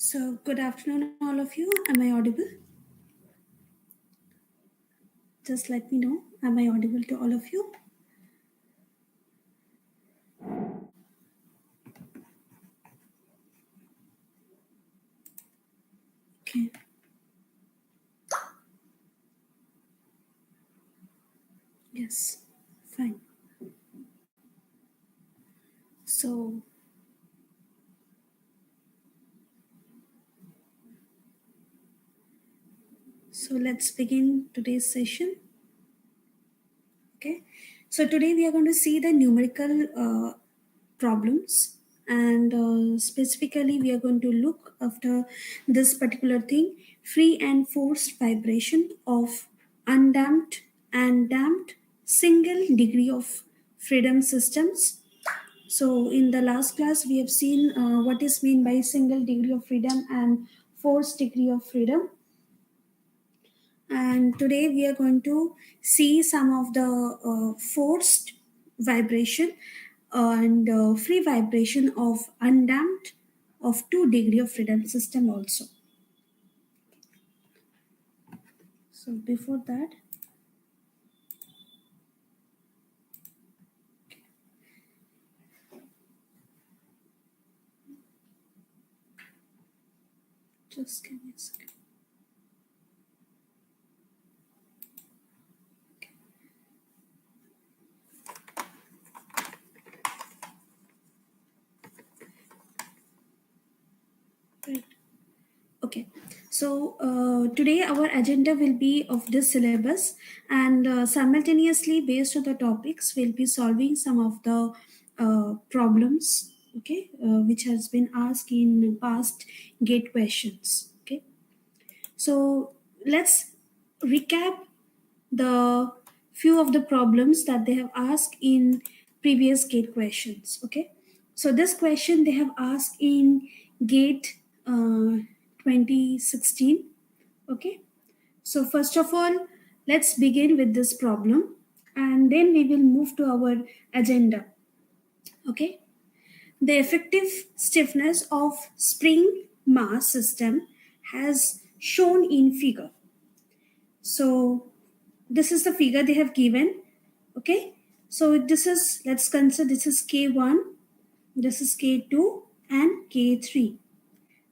So, good afternoon, all of you. Am I audible? Just let me know. Am I audible to all of you? Okay. Yes. Fine. So, let's begin today's session. Okay. So today we are going to see the numerical problems, and specifically we are going to look after this particular thing: free and forced vibration of undamped and damped single degree of freedom systems. So in the last class we have seen what is meant by single degree of freedom and forced degree of freedom, and today we are going to see some of the forced vibration and free vibration of undamped of 2 degree of freedom system also. So before that, just give me a second. Right. Okay, so today our agenda will be of this syllabus, and simultaneously based on the topics we'll be solving some of the problems, okay, which has been asked in past gate questions. Okay, so let's recap the few of the problems that they have asked in previous gate questions. Okay, so this question they have asked in gate 2016. Okay, so first of all, let's begin with this problem and then we will move to our agenda. Okay, the effective stiffness of spring mass system has shown in figure. So this is the figure they have given. Okay, so this is, let's consider this is K1, this is K2 and K3,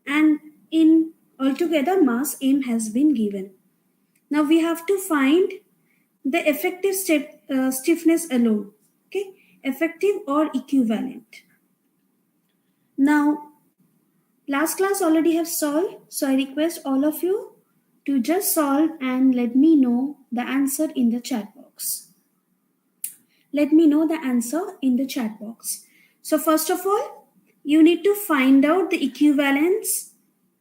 and in altogether mass m has been given. Now we have to find the effective stiffness alone. Okay, effective or equivalent. Now last class already have solved, so I request all of you to just solve and let me know the answer in the chat box. Let me know the answer in the chat box. So first of all, you need to find out the equivalence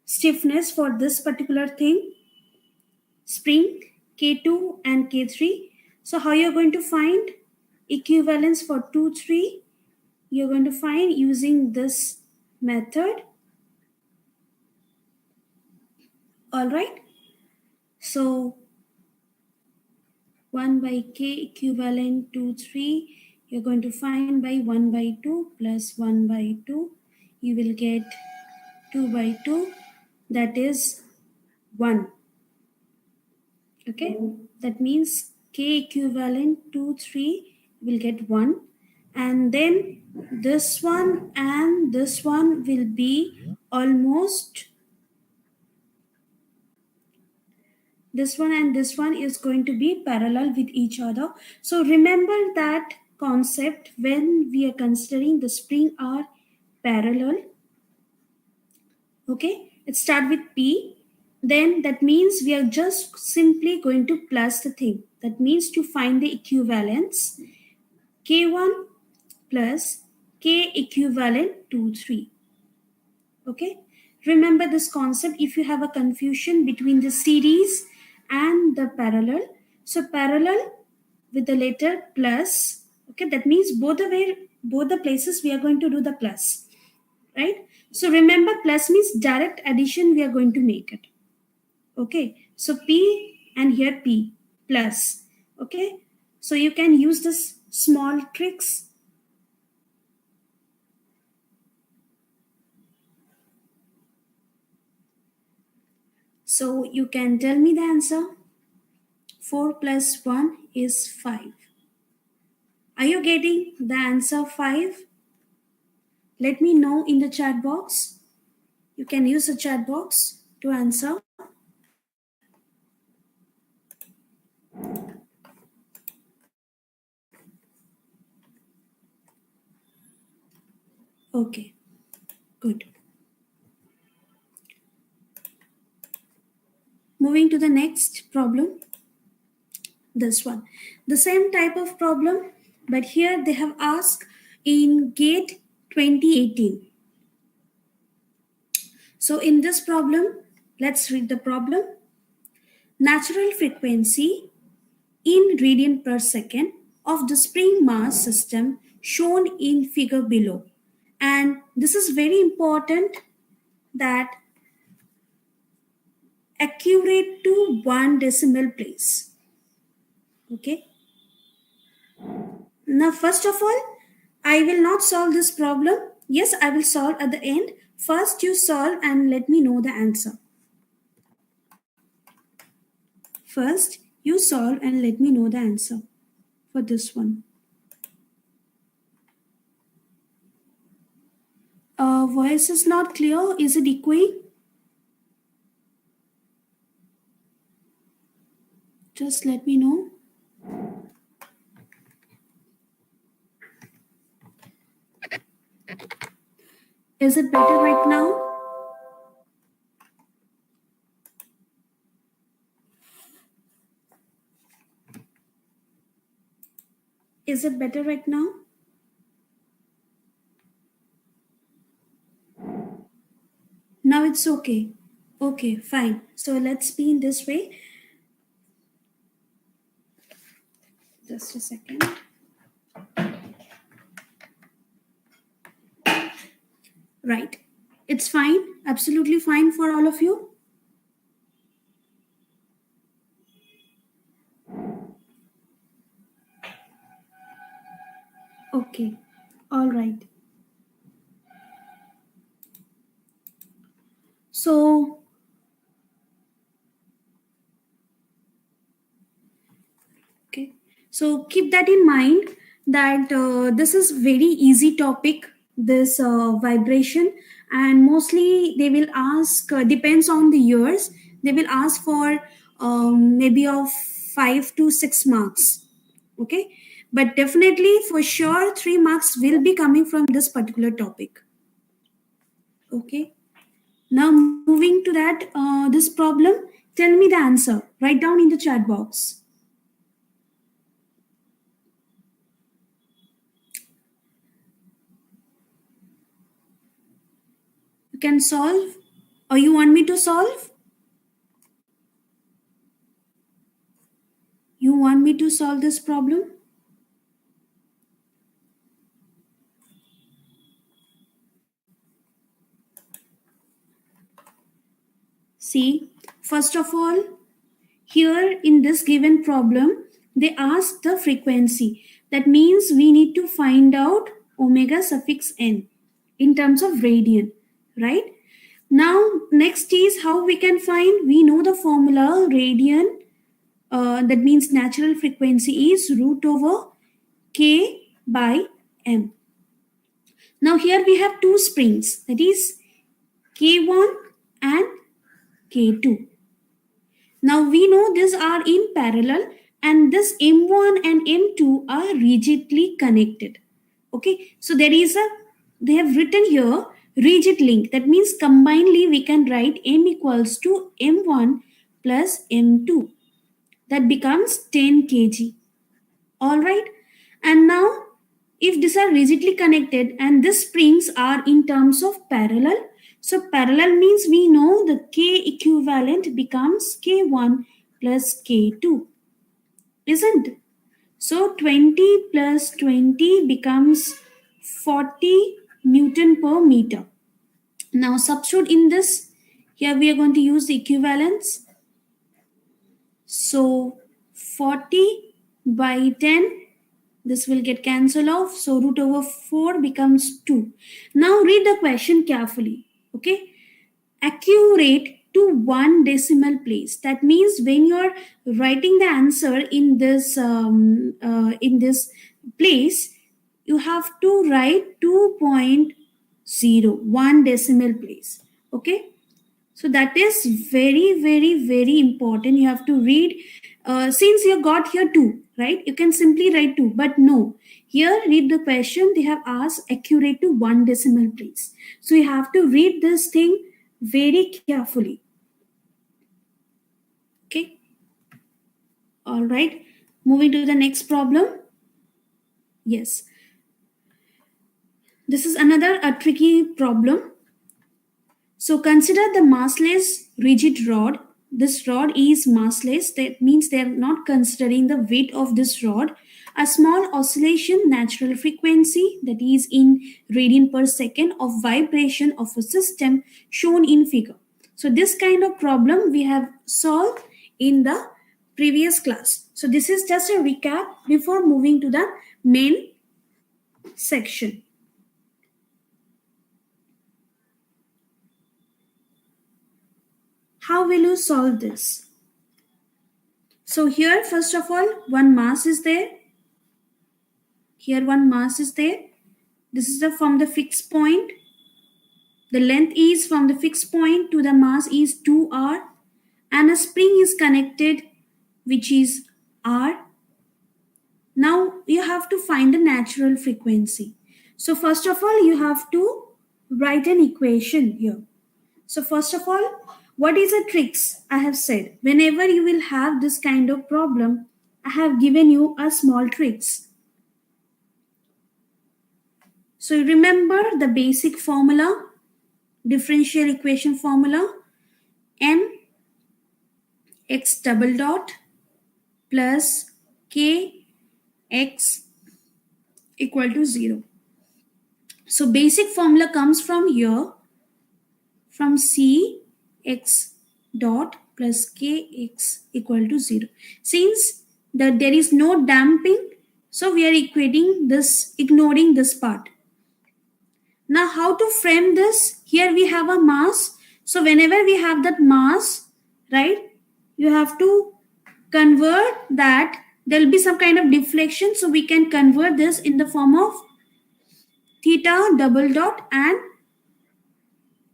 stiffness for this particular thing, spring K2 and K3. So how you're going to find equivalence for 2, 3? You're going to find using this method. All right. So 1 by K equivalent to 3, you're going to find by 1 by 2 plus 1 by 2. You will get 2 by 2, that is 1. Okay, that means K equivalent to 3 will get 1, and then this one and this one will be almost, this one and this one is going to be parallel with each other. So remember that concept when we are considering the spring are parallel. Okay, it start with P, then that means we are just simply going to plus the thing. That means to find the equivalence, K1 plus K equivalent to 3. Okay, remember this concept if you have a confusion between the series and the parallel. So parallel with the letter plus, okay, that means both the places we are going to do the plus, right? So remember, plus means direct addition we are going to make it. Okay, so P and here P plus. Okay, so you can use this small tricks. So you can tell me the answer. 4 plus 1 is 5. Are you getting the answer 5? Let me know in the chat box. You can use the chat box to answer. Okay, good. Moving to the next problem. This one. The same type of problem, but here they have asked in GATE 2018. So in this problem, let's read the problem. Natural frequency in radian per second of the spring mass system shown in figure below. And this is very important that accurate to 1 decimal place. Okay. Now, first of all, I will not solve this problem. Yes, I will solve at the end. First, you solve and let me know the answer. First, you solve and let me know the answer for this one. Voice is not clear. Is it echoing? Just let me know. Is it better right now? Is it better right now? Now it's okay. Okay, fine. So let's be in this way. Just a second. Right. It's fine. Absolutely fine for all of you. Okay. All right. So, okay. So keep that in mind that this is very easy topic, this vibration, and mostly they will ask, depends on the years, they will ask for maybe of 5 to 6 marks. Okay. But definitely for sure 3 marks will be coming from this particular topic. Okay. Now moving to that, this problem, tell me the answer. Write down in the chat box. You can solve, or you want me to solve? You want me to solve this problem? See, first of all, here in this given problem, they ask the frequency. That means we need to find out omega suffix n in terms of radian, right? Now, next is how we can find, we know the formula radian, that means natural frequency is root over k by m. Now here we have two springs, that is K1 and K2. Now we know these are in parallel and this M1 and M2 are rigidly connected. Okay, so they have written here rigid link. That means combinedly we can write M equals to M1 plus M2. That becomes 10 kg. All right, and now if these are rigidly connected and these springs are in terms of parallel, so parallel means we know the K equivalent becomes K1 plus K2, isn't it? So 20 plus 20 becomes 40 Newton per meter. Now substitute in this, here we are going to use the equivalence. So 40 by 10, this will get cancelled off. So root over 4 becomes 2. Now read the question carefully. Okay. Accurate to 1 decimal place. That means when you're writing the answer in this place, you have to write 2.0, 1 decimal place. Okay, so that is very, very, very important. You have to read. Since you got here 2, right? You can simply write 2, but no. Here, read the question. They have asked accurate to 1 decimal place. So you have to read this thing very carefully. Okay. All right. Moving to the next problem. Yes. This is another a tricky problem. So consider the massless rigid rod. This rod is massless. That means they are not considering the weight of this rod. A small oscillation natural frequency, that is in radian per second, of vibration of a system shown in figure. So this kind of problem we have solved in the previous class. So this is just a recap before moving to the main section. How will you solve this? So here, first of all, one mass is there. Here one mass is there. This is from the fixed point. The length is from the fixed point to the mass is 2r. And a spring is connected, which is r. Now you have to find the natural frequency. So first of all, you have to write an equation here. So first of all, what is the tricks I have said? Whenever you will have this kind of problem, I have given you a small tricks. So you remember the basic formula, differential equation formula, m x double dot plus k x equal to 0. So basic formula comes from here, from c x dot plus kx equal to 0. Since there is no damping, so we are equating this, ignoring this part. Now how to frame this? Here we have a mass. So whenever we have that mass, right, you have to convert that. There will be some kind of deflection. So we can convert this in the form of theta double dot and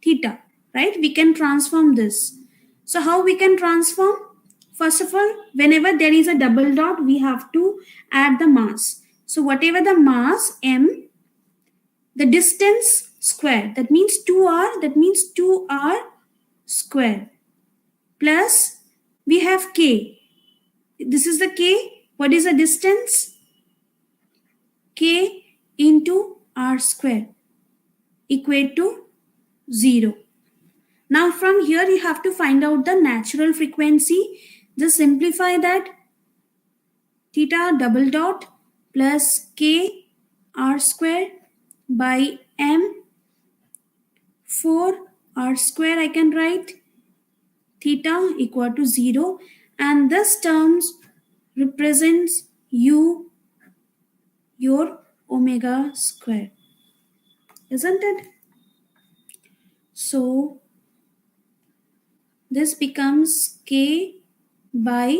theta, right? We can transform this. So how we can transform? First of all, whenever there is a double dot, we have to add the mass. So whatever the mass m, the distance square, that means 2r, that means 2r square, plus we have k. This is the k. What is the distance? K into r square equate to 0. Now from here you have to find out the natural frequency. Just simplify that. Theta double dot plus k r square by m 4 r square, I can write theta equal to 0, and this terms represents u, your omega square, isn't it? So this becomes k by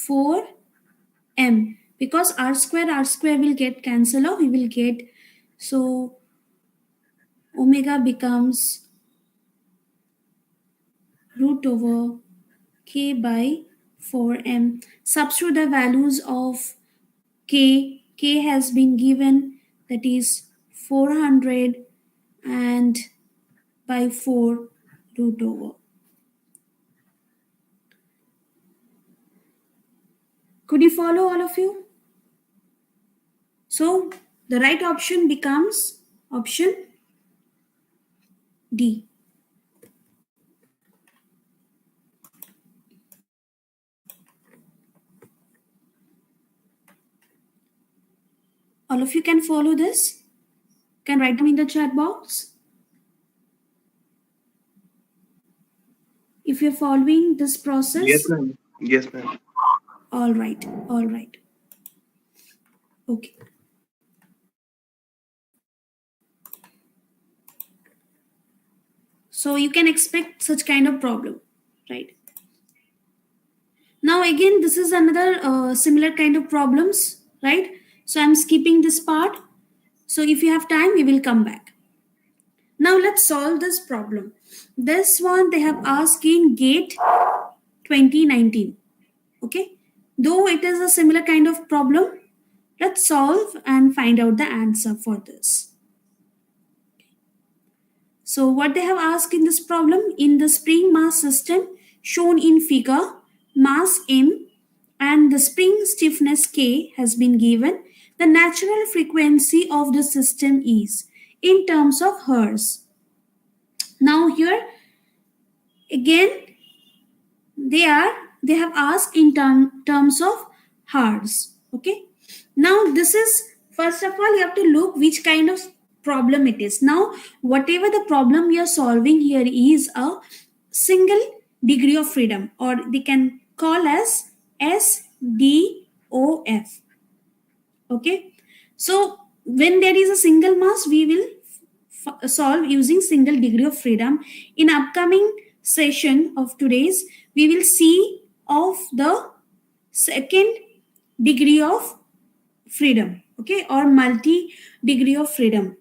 4m, because r square will get cancelled off. We will get, so omega becomes root over k by 4m. Substitute the values of k. K has been given, that is 400, and by 4 root over. Could you follow, all of you? So the right option becomes option D. All of you can follow this? Can write down in the chat box if you're following this process. Yes, ma'am. Yes, ma'am. All right. All right. Okay. So you can expect such kind of problem, right? Now again, this is another similar kind of problems, right? So I'm skipping this part. So if you have time, we will come back. Now let's solve this problem. This one they have asked in GATE 2019. Okay. Though it is a similar kind of problem, let's solve and find out the answer for this. So what they have asked in this problem, in the spring mass system shown in figure, mass M and the spring stiffness K has been given. The natural frequency of the system is in terms of Hertz. Now here again they have asked in terms of Hertz. Okay. Now this is, first of all, you have to look which kind of problem it is. Now whatever the problem we are solving here is a single degree of freedom, or they can call as SDOF. Okay. So when there is a single mass, we will solve using single degree of freedom. In upcoming session of today's, we will see of the second degree of freedom, okay, or multi degree of freedom,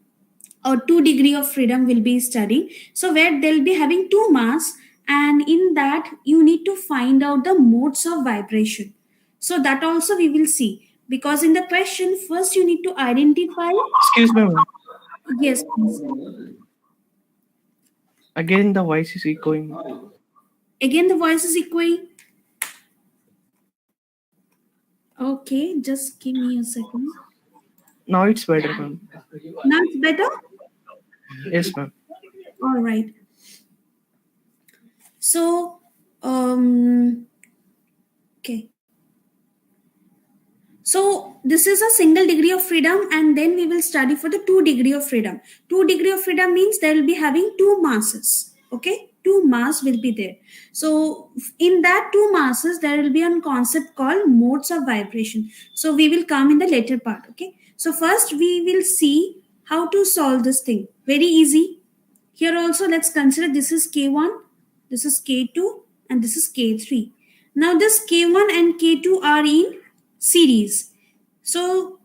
or 2 degree of freedom will be studying. So where they'll be having two mass, and in that you need to find out the modes of vibration. So that also we will see, because in the question first you need to identify. Excuse me, ma'am. Yes, please. Again, the voice is echoing. Again the voice is echoing. Okay, just give me a second. Now it's better, ma'am. Now it's better. Yes, ma'am. All right. So okay. So this is a single degree of freedom, and then we will study for the 2 degree of freedom. 2 degree of freedom means they will be having two masses. Okay, two mass will be there. So in that two masses, there will be a concept called modes of vibration. So we will come in the later part. Okay. So first we will see how to solve this thing. Very easy. Here also let's consider this is K1, this is K2, and this is K3. Now this K1 and K2 are in series. So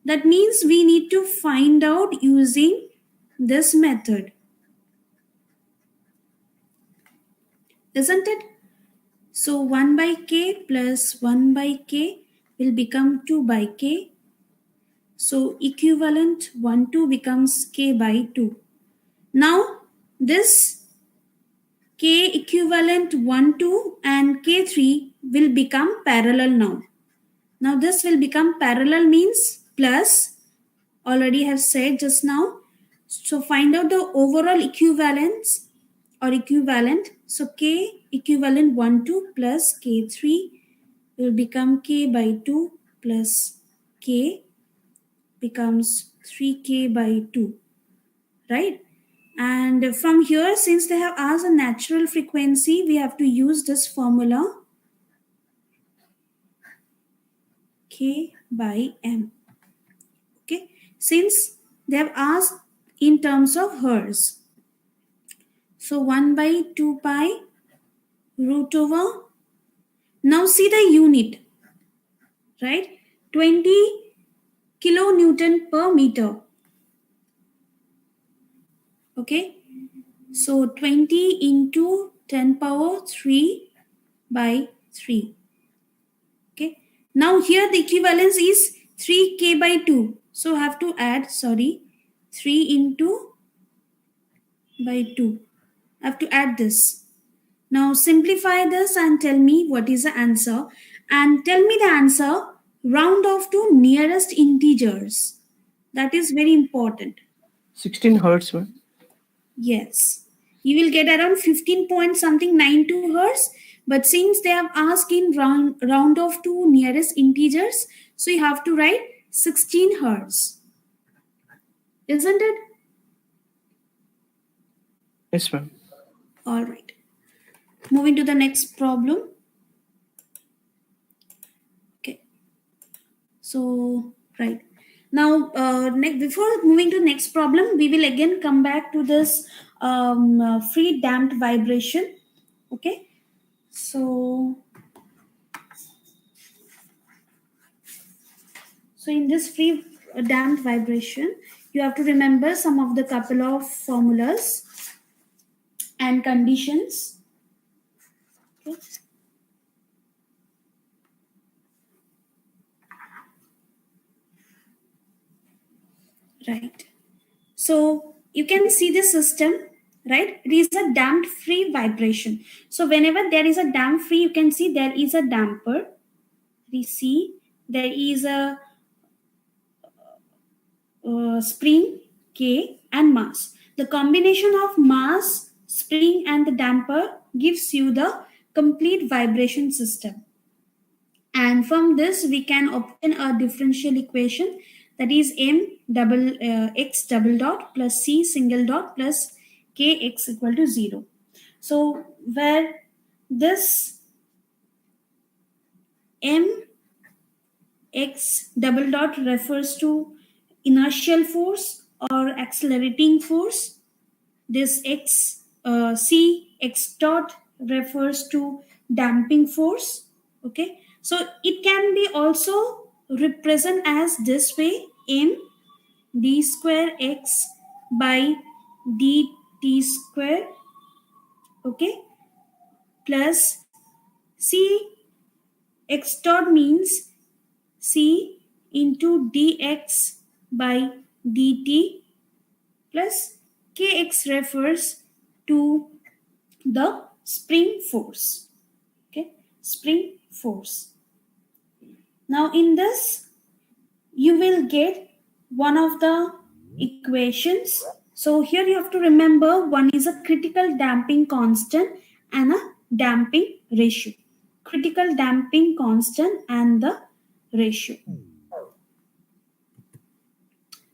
that means we need to find out using this method. Isn't it? So 1 by K plus 1 by K will become 2 by K. So equivalent 1, 2 becomes K by 2. Now this K equivalent 1, 2 and K3 will become parallel now. Now this will become parallel means plus, already have said just now. So find out the overall equivalence or equivalent. So K equivalent 1, 2 plus K3 will become K by 2 plus K becomes 3K by 2, right? And from here, since they have asked a natural frequency, we have to use this formula K by M. Okay, since they have asked in terms of Hertz. So 1 by 2 pi root over. Now see the unit, right? 20 kilonewton per meter. Okay, so 20 into 10 power 3 by 3. Okay, now here the equivalence is 3K by 2. So have to add, 3 into by 2. I have to add this. Now simplify this and tell me what is the answer. And tell me the answer, round off to nearest integers. That is very important. 16 hertz, ma'am. Yes. You will get around 15 point something 92 hertz. But since they have asked in round off to nearest integers, so you have to write 16 hertz. Isn't it? Yes, ma'am. All right. Moving to the next problem. Okay. So, right. Now, before moving to next problem, we will again come back to this free damped vibration. Okay, so in this free damped vibration, you have to remember some of the couple of formulas and conditions. Okay. Right. So you can see the system, right? It is a damped free vibration. So whenever there is a damp free, you can see there is a damper. We see there is a spring K and mass. The combination of mass, spring and the damper gives you the complete vibration system. And from this we can obtain a differential equation, that is x double dot plus c single dot plus kx equal to 0. So where this mx double dot refers to inertial force or accelerating force, this c x dot refers to damping force. Okay, so it can be also represent as this way: m d square x by dt square, okay, plus c x dot means c into dx by dt, plus kx refers to the spring force. Okay, spring force. Now in this you will get one of the equations. So here you have to remember, one is a critical damping constant and a damping ratio. Critical damping constant and the ratio.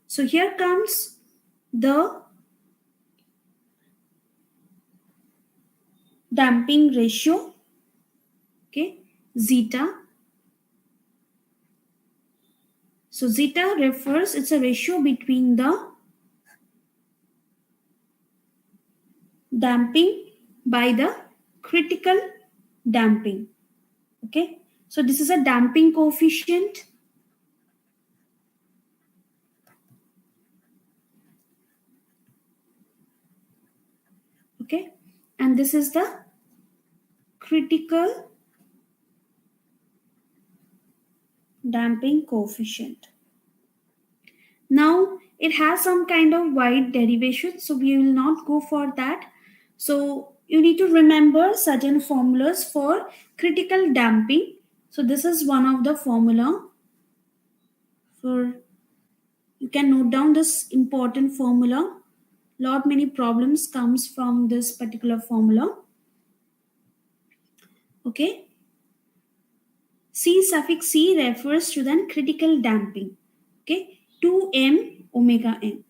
So here comes the damping ratio, okay, zeta. So zeta refers, it's a ratio between the damping by the critical damping. Okay, so this is a damping coefficient. Okay, and this is the critical damping coefficient. Now it has some kind of wide derivation, so we will not go for that. So you need to remember certain formulas for critical damping. So this is one of the formula for, you can note down this important formula. Lot many problems comes from this particular formula. Okay, C suffix C refers to the critical damping. Okay, 2m omega n.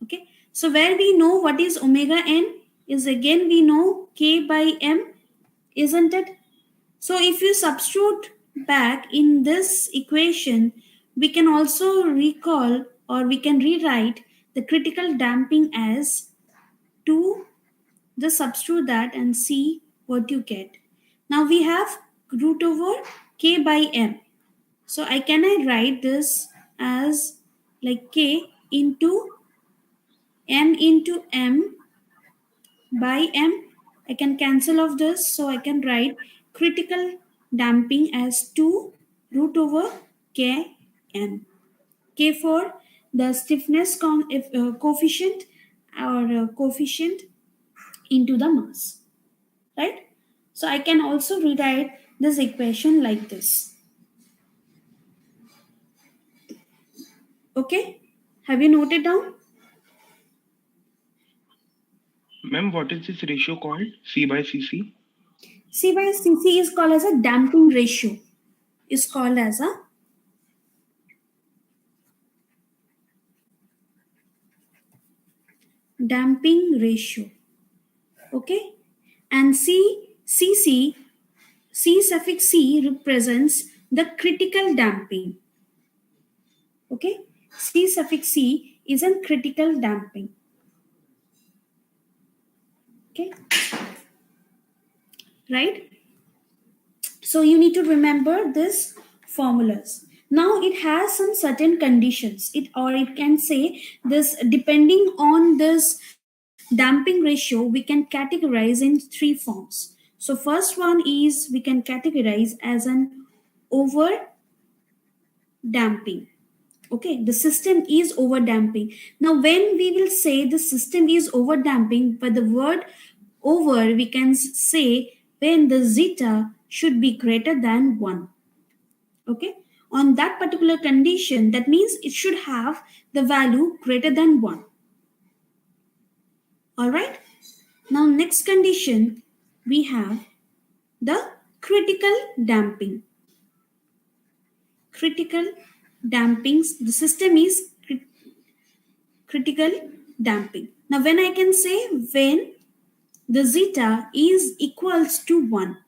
Okay, so where we know what is omega n is, again we know k by m, isn't it? So if you substitute back in this equation, we can also recall, or we can rewrite the critical damping as 2, just substitute that and see what you get. Now we have root over k by m. So can I write this as like k into m by m? I can cancel off this, so I can write critical damping as 2 root over k n. K for the stiffness coefficient, or coefficient into the mass, right? So I can also rewrite this equation like this. Okay, have you noted down? Ma'am, what is this ratio called? C by CC? C by CC is called as a damping ratio. Is called as a damping ratio. Okay, and C suffix C represents the critical damping. Okay, C suffix C is a critical damping. Okay, right? So you need to remember this formulas. Now it has some certain conditions. It can say this depending on this damping ratio, we can categorize in three forms. So first one is we can categorize as an over damping. Okay, the system is over damping. Now when we will say the system is over damping, but the word over we can say when the zeta should be greater than 1. Okay, on that particular condition, that means it should have the value greater than 1. All right, now next condition we have the critical damping. Critical dampings, the system is critical damping. Now when I can say when the zeta is equals to 1.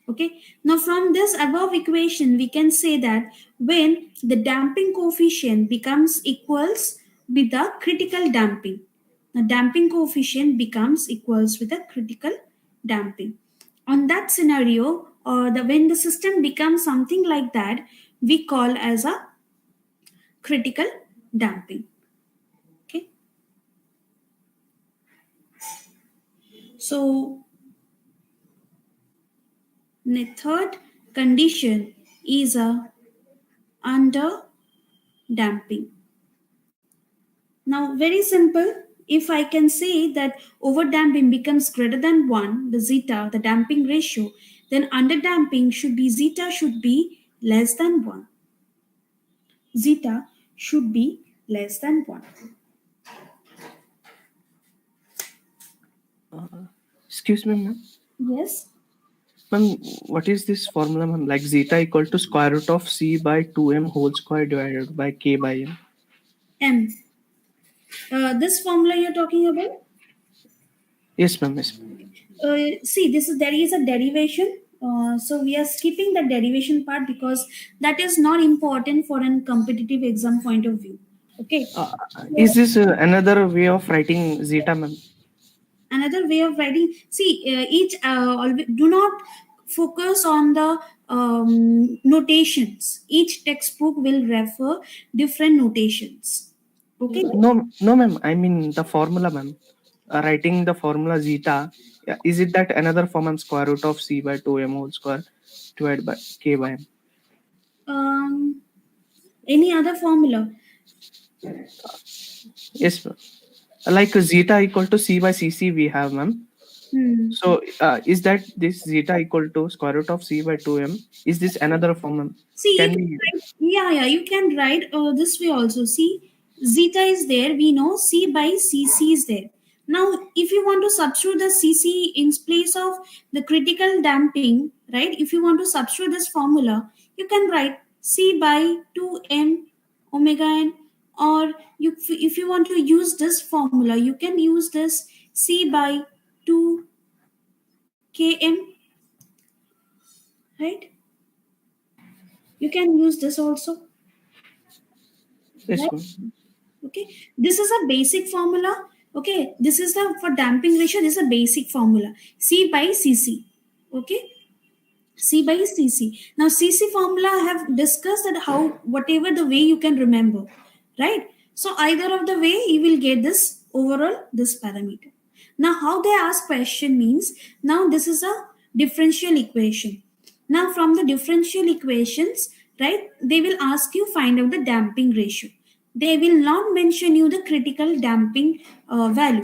Okay, now from this above equation we can say that when the damping coefficient becomes equals with the critical damping, the damping coefficient becomes equals with the critical damping. On that scenario, or when the system becomes something like that, we call as a critical damping. Okay, so the third condition is a under damping. Now, very simple. If I can say that over damping becomes greater than 1, the zeta, the damping ratio, then under damping should be zeta should be less than 1. Zeta should be less than 1. Excuse me, ma'am. Yes. Ma'am, what is this formula, ma'am? Like zeta equal to square root of c by 2m whole square divided by k by m. M. This formula you're talking about? Yes, ma'am. Yes. See, there is a derivation. So we are skipping the derivation part because that is not important for a competitive exam point of view. Okay. Is So this another way of writing zeta, ma'am? another way of writing. See, do not focus on the notations. Each textbook will refer different notations. Okay. No, no, ma'am. I mean the formula, ma'am. Writing the formula zeta. Yeah, is it that another form, ma'am? Square root of c by 2m whole square divided by k by m. Um, any other formula? Yes, ma'am. Like zeta equal to c by cc we have, ma'am. Hmm. So is that this zeta equal to square root of c by 2m? Is this another form, ma'am? See, Can we? yeah, you can write this way also. See, zeta is there. We know C by CC is there. Now, if you want to substitute the CC in place of the critical damping, right? If you want to substitute this formula, you can write C by 2m omega n, or if you want to use this formula, you can use this C by 2 km, right? You can use this also, Yes, right? ma'am. Okay, this is a basic formula. Okay, this is the for damping ratio, this is a basic formula, C by CC. Okay, C by CC. Now CC formula I have discussed that how whatever the way you can remember, right? So either of the way you will get this overall this parameter. Now how they ask question means, now this is a differential equation. Now from the differential equations, right, they will ask you find out the damping ratio. They will not mention you the critical damping value.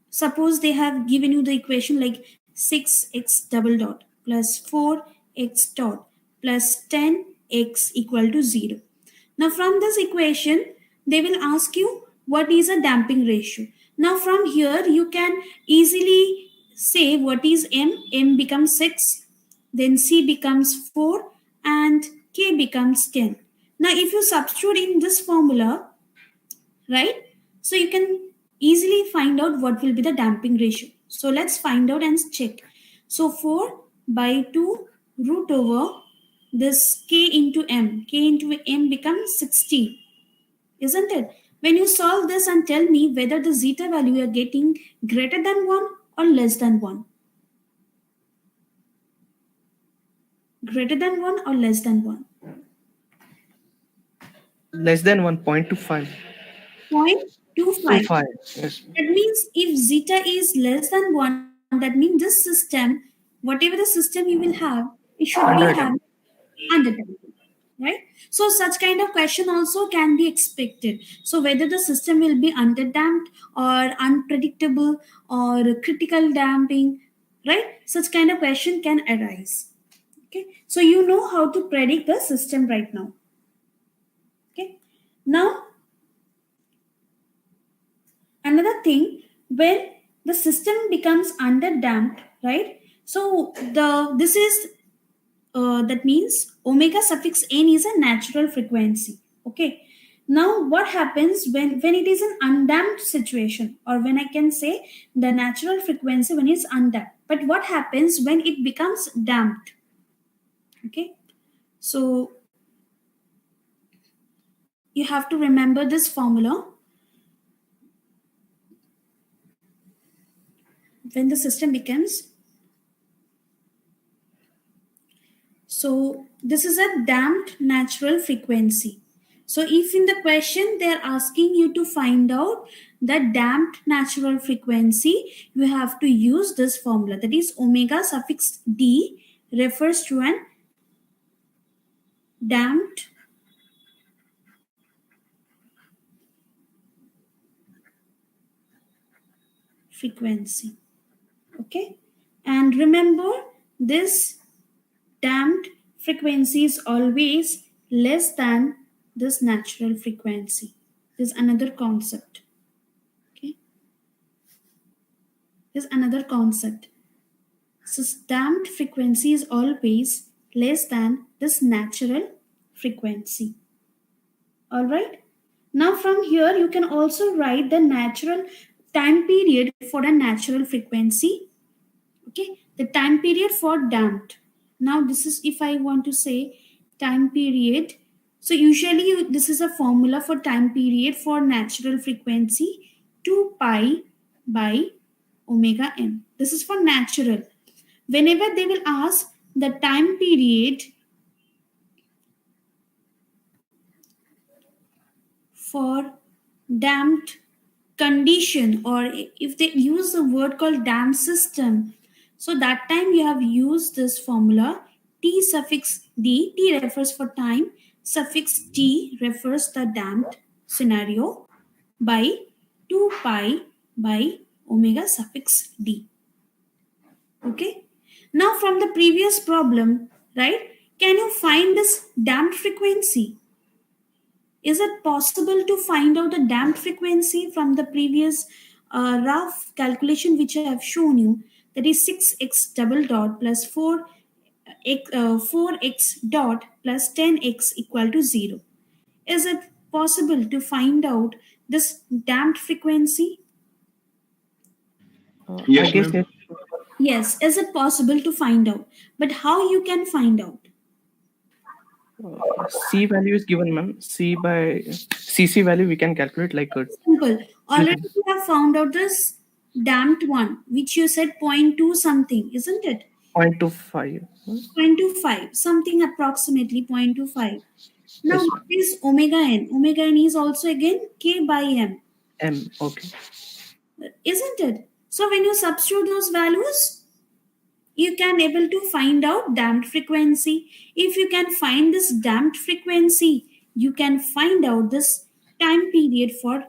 Suppose they have given you the equation like 6x double dot plus 4x dot plus 10x equal to 0. Now from this equation, they will ask you what is a damping ratio. Now from here, you can easily say what is M. M becomes 6, then C becomes 4, and K becomes 10. Now if you substitute in this formula, right? So you can easily find out what will be the damping ratio. So let's find out and check. So 4 by 2 root over this k into m. K into m becomes 16, isn't it? When you solve this and tell me whether the zeta value you are getting greater than 1 or or less than 1? Greater than 1 or less than 1? Less than 1.25. 0.25. 25. Yes. That means if zeta is less than 1, that means this system, whatever the system you will have, it should be Under having attempt. under damping, right? So such kind of question also can be expected. So whether the system will be under damped or unpredictable or critical damping, right? Such kind of question can arise. Okay, so you know how to predict the system right now. Okay, now another thing, when the system becomes under damped, right? So the this is that means omega suffix n is a natural frequency. Okay, now what happens when it is an undamped situation, or when I can say the natural frequency when it's undamped, but what happens when it becomes damped? Okay, so you have to remember this formula. When the system becomes, so this is a damped natural frequency. So if in the question they are asking you to find out the damped natural frequency, you have to use this formula, that is omega suffix d refers to an damped frequency. Okay, and remember, this damped frequency is always less than this natural frequency. There's another concept. Okay, there's another concept. So damped frequency is always less than this natural frequency. All right. Now from here you can also write the natural time period for a natural frequency. Okay, the time period for damped. Now this is, if I want to say time period, so usually this is a formula for time period for natural frequency, 2 pi by omega n. This is for natural. Whenever they will ask the time period for damped condition, or if they use the word called damped system, so that time you have used this formula, t suffix d. T refers for time, suffix d refers the damped scenario, by 2 pi by omega suffix d. Okay, now from the previous problem, right, can you find this damped frequency? Is it possible to find out the damped frequency from the previous rough calculation which I have shown you? That is 6x double dot plus 4x dot plus 10x equal to 0. Is it possible to find out this damped frequency? I Yes, guess ma'am. yes. Yes, is it possible to find out? But how you can find out? C value is given, man. C by CC value we can calculate like Simple. you Already can you have found out this damped one, which you said 0.2 something, isn't it? 0.25. 0.25, something approximately 0.25. Now, Yes, what is omega n? Omega n is also again k by m, M. Okay. isn't it? So, when you substitute those values, you can able to find out damped frequency. If you can find this damped frequency, you can find out this time period for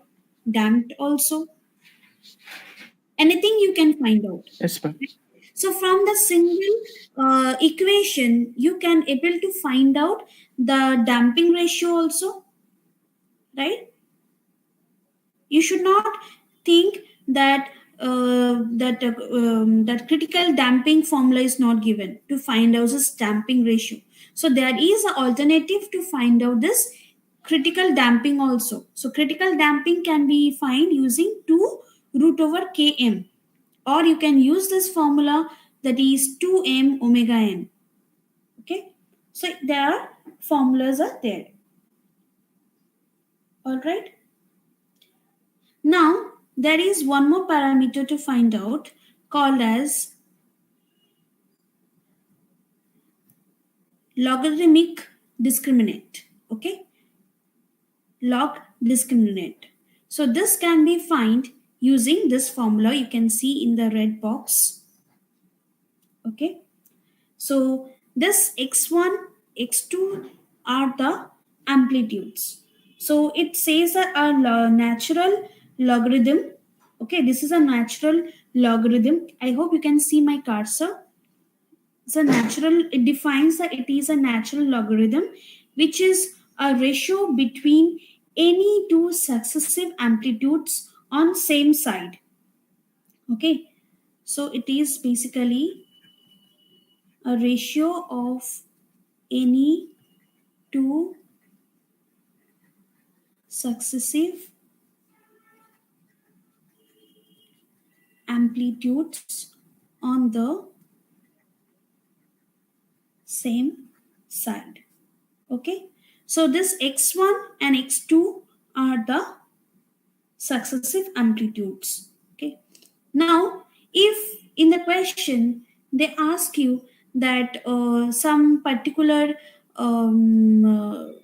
damped also. Anything you can find out. Yes, ma'am. So from the single equation, you can able to find out the damping ratio also, right? You should not think that that critical damping formula is not given to find out this damping ratio. So there is an alternative to find out this critical damping also. So critical damping can be found using 2 root over km, or you can use this formula, that is 2m omega n. Okay, so there are formulas are there. All right, now there is one more parameter to find out called as logarithmic discriminant. Okay, log discriminant. So this can be found using this formula you can see in the red box. Okay, so this x1, x2 are the amplitudes. So it says a natural logarithm. Okay, this is a natural logarithm. I hope you can see my cursor. It's a natural, it defines that it is a natural logarithm, which is a ratio between any two successive amplitudes on same side. Okay, so it is basically a ratio of any two successive amplitudes on the same side. Okay, so this x1 and x2 are the successive amplitudes. Okay, now if in the question they ask you that some particular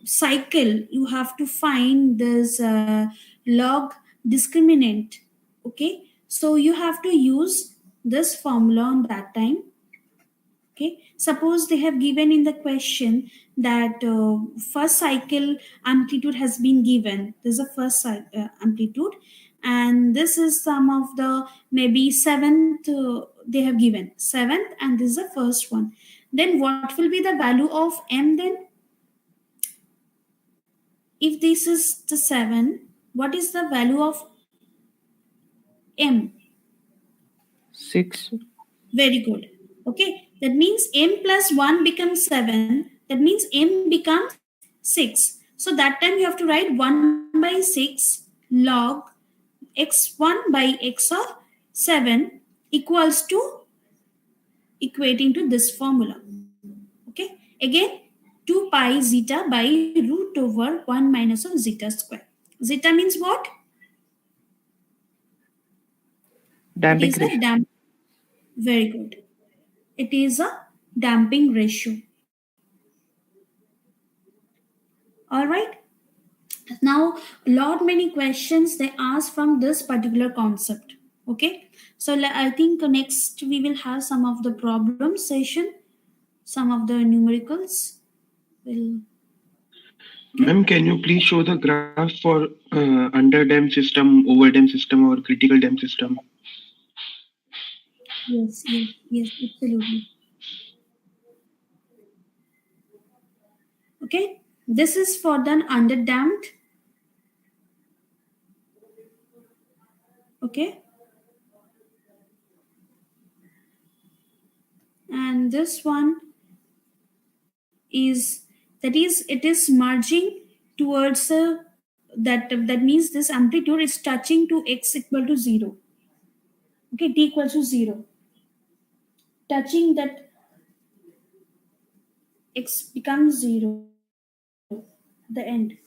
cycle, you have to find this log discriminant. Okay, so you have to use this formula on that time. Okay, suppose they have given in the question that first cycle amplitude has been given. This is a first amplitude, and this is some of the maybe seventh they have given seventh, and this is the first one. Then what will be the value of m then? If this is the 7, what is the value of m? 6. Very good. Okay, that means m plus 1 becomes 7. That means m becomes 6. So that time you have to write 1 by 6 log x1 by x of 7 equals to equating to this formula. Okay, again 2 pi zeta by root over 1 minus of zeta square. Zeta means what? It Damping is a ratio. very good. It is a damping ratio. All right. Now lot many questions they ask from this particular concept. Okay, so I think next we will have some of the problem session, some of the numericals will. Ma'am, can you please show the graph for under dam system, over dam system, or critical dam system? Yes, absolutely. Okay, this is for the underdamped. Okay, and this one is, that is, it is merging towards that means this amplitude is touching to x equal to 0. Okay, t equals to 0, touching that x becomes 0 at the end.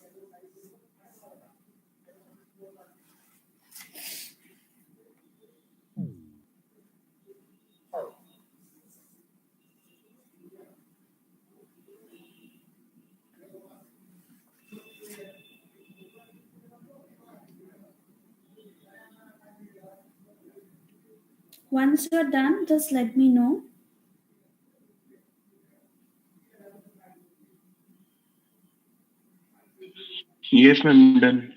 Once you're done, just let me know. Yes, ma'am, done.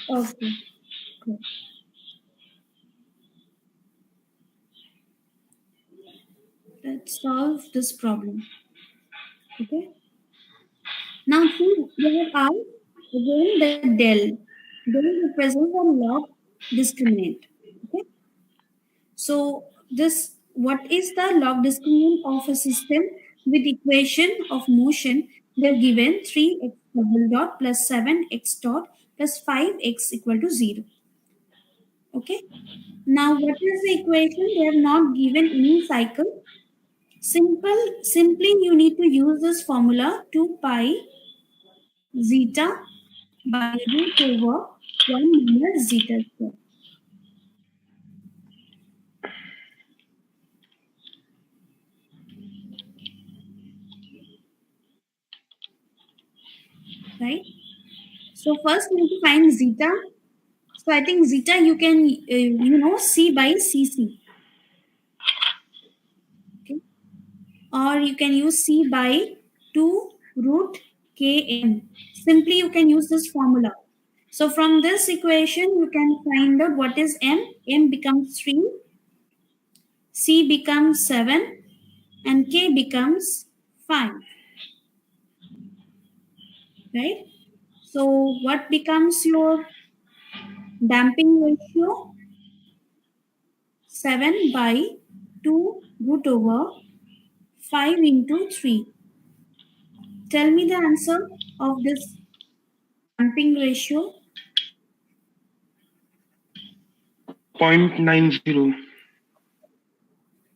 Okay, good. Let's solve this problem. Okay, now see, we have asked again the del. Del represents a log discriminant. Okay, so this, what is the log discriminant of a system with equation of motion? They're given 3x double dot plus 7x dot plus 5x equal to 0. Okay, now what is the equation? They have not given any cycle. Simply you need to use this formula 2 pi zeta by root over 1 minus zeta square. right? So first we need to find zeta. So I think zeta you can C by CC, okay, or you can use C by 2 root Km. Simply you can use this formula. So from this equation you can find out what is M. M becomes 3, C becomes 7, and K becomes 5, right? So what becomes your damping ratio? 7 by 2 root over 5 into 3. Tell me the answer of this damping ratio. 0.90.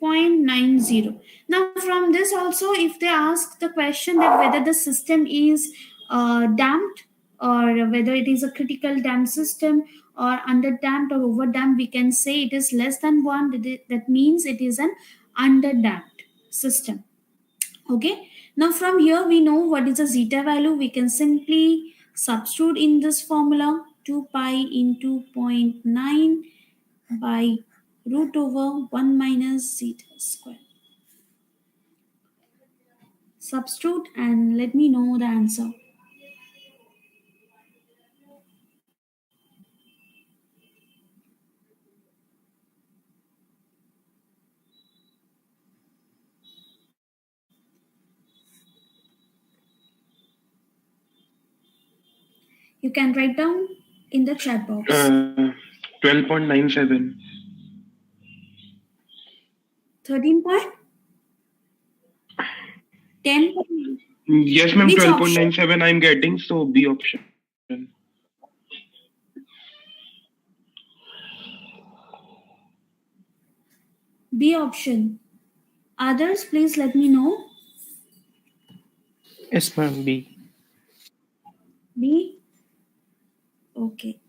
0.90. Now from this also, if they ask the question that whether the system is damped or whether it is a critical damp system or under damped or over damped, we can say it is less than 1. That means it is an under damped system. Okay, now from here we know what is the zeta value. We can simply substitute in this formula 2 pi into 0.9 by root over 1 minus zeta square. Substitute and let me know the answer. You can write down in the chat box. 12.97. 13 point? 10 point? Yes, ma'am, Which option? 12.97 I'm getting, so B option. B option. Others, please let me know. Yes, ma'am. B. B? Okay.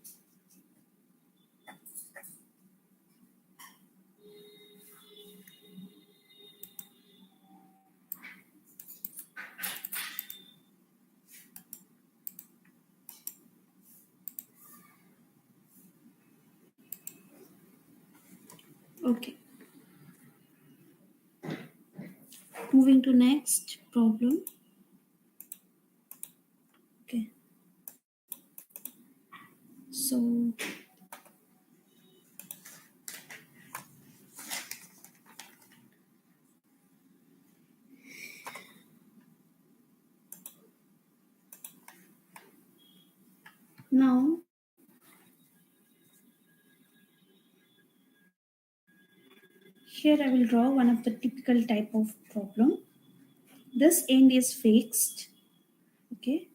Okay. Moving to next problem. Okay. So now here I will draw one of the typical type of problem. This end is fixed, okay,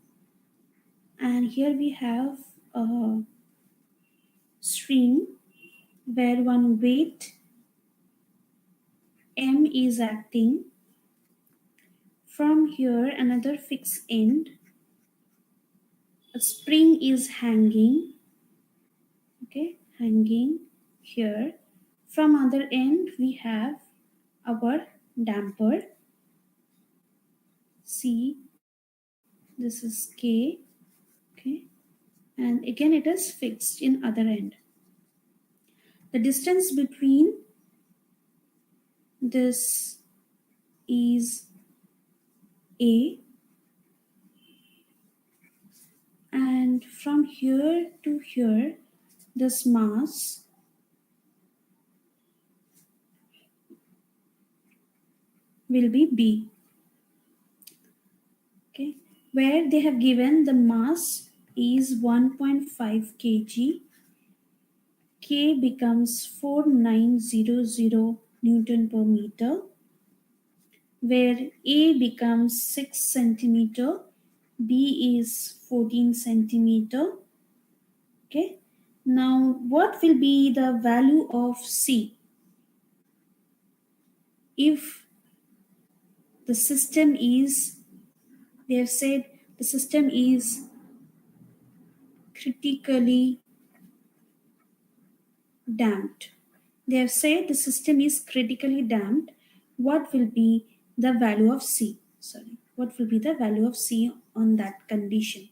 and here we have a string where one weight M is acting. From here another fixed end, a spring is hanging, okay, hanging here. From other end we have our damper C, this is K, okay, and again it is fixed in other end. The distance between this is A, and from here to here this mass will be B, okay, where they have given the mass is 1.5 kg. K becomes 4900 Newton per meter, where A becomes 6 centimeter, B is 14 centimeter. Okay. Now, what will be the value of C if the system is, they have said the system is critically damped. They have said the system is critically damped. What will be the value of C? Sorry, what will be the value of C on that condition?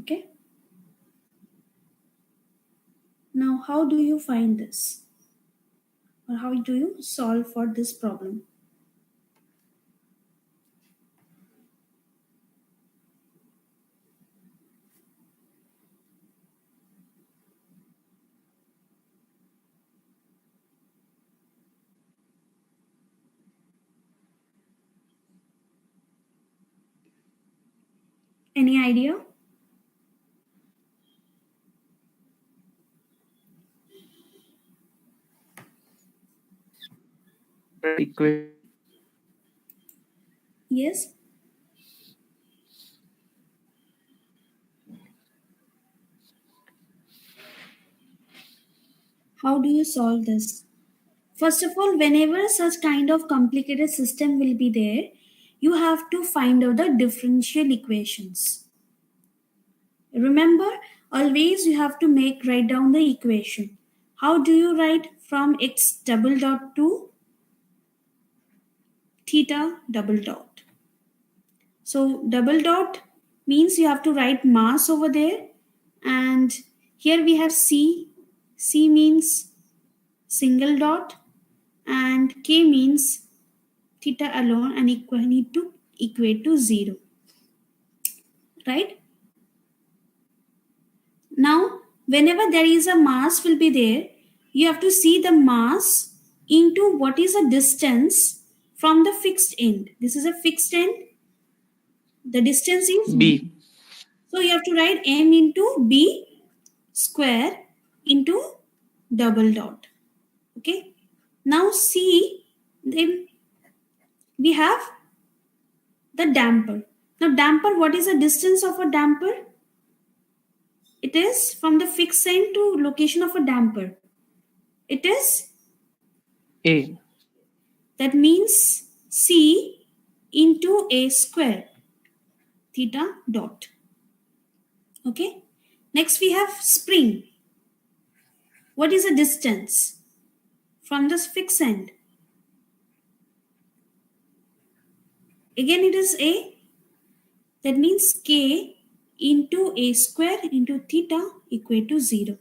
Okay. Now, how do you find this? Or how do you solve for this problem? Any idea? Equation. Yes. How do you solve this? First of all, whenever such kind of complicated system will be there, you have to find out the differential equations. Remember, always you have to write down the equation. How do you write from x double dot to theta double dot? So double dot means you have to write mass over there, and here we have C. C means single dot, and K means theta alone, and need to equate to 0. Right? Now, whenever there is a mass will be there, you have to see the mass into what is a distance from the fixed end. This is a fixed end. The distance is B. So you have to write m into b square into double dot. Okay. Now C, then we have the damper. Now damper, what is the distance of a damper? It is from the fixed end to location of a damper. It is A. That means C into a square theta dot. Okay. Next we have spring. What is the distance from this fixed end? Again it is A. That means K into a square into theta equal to 0.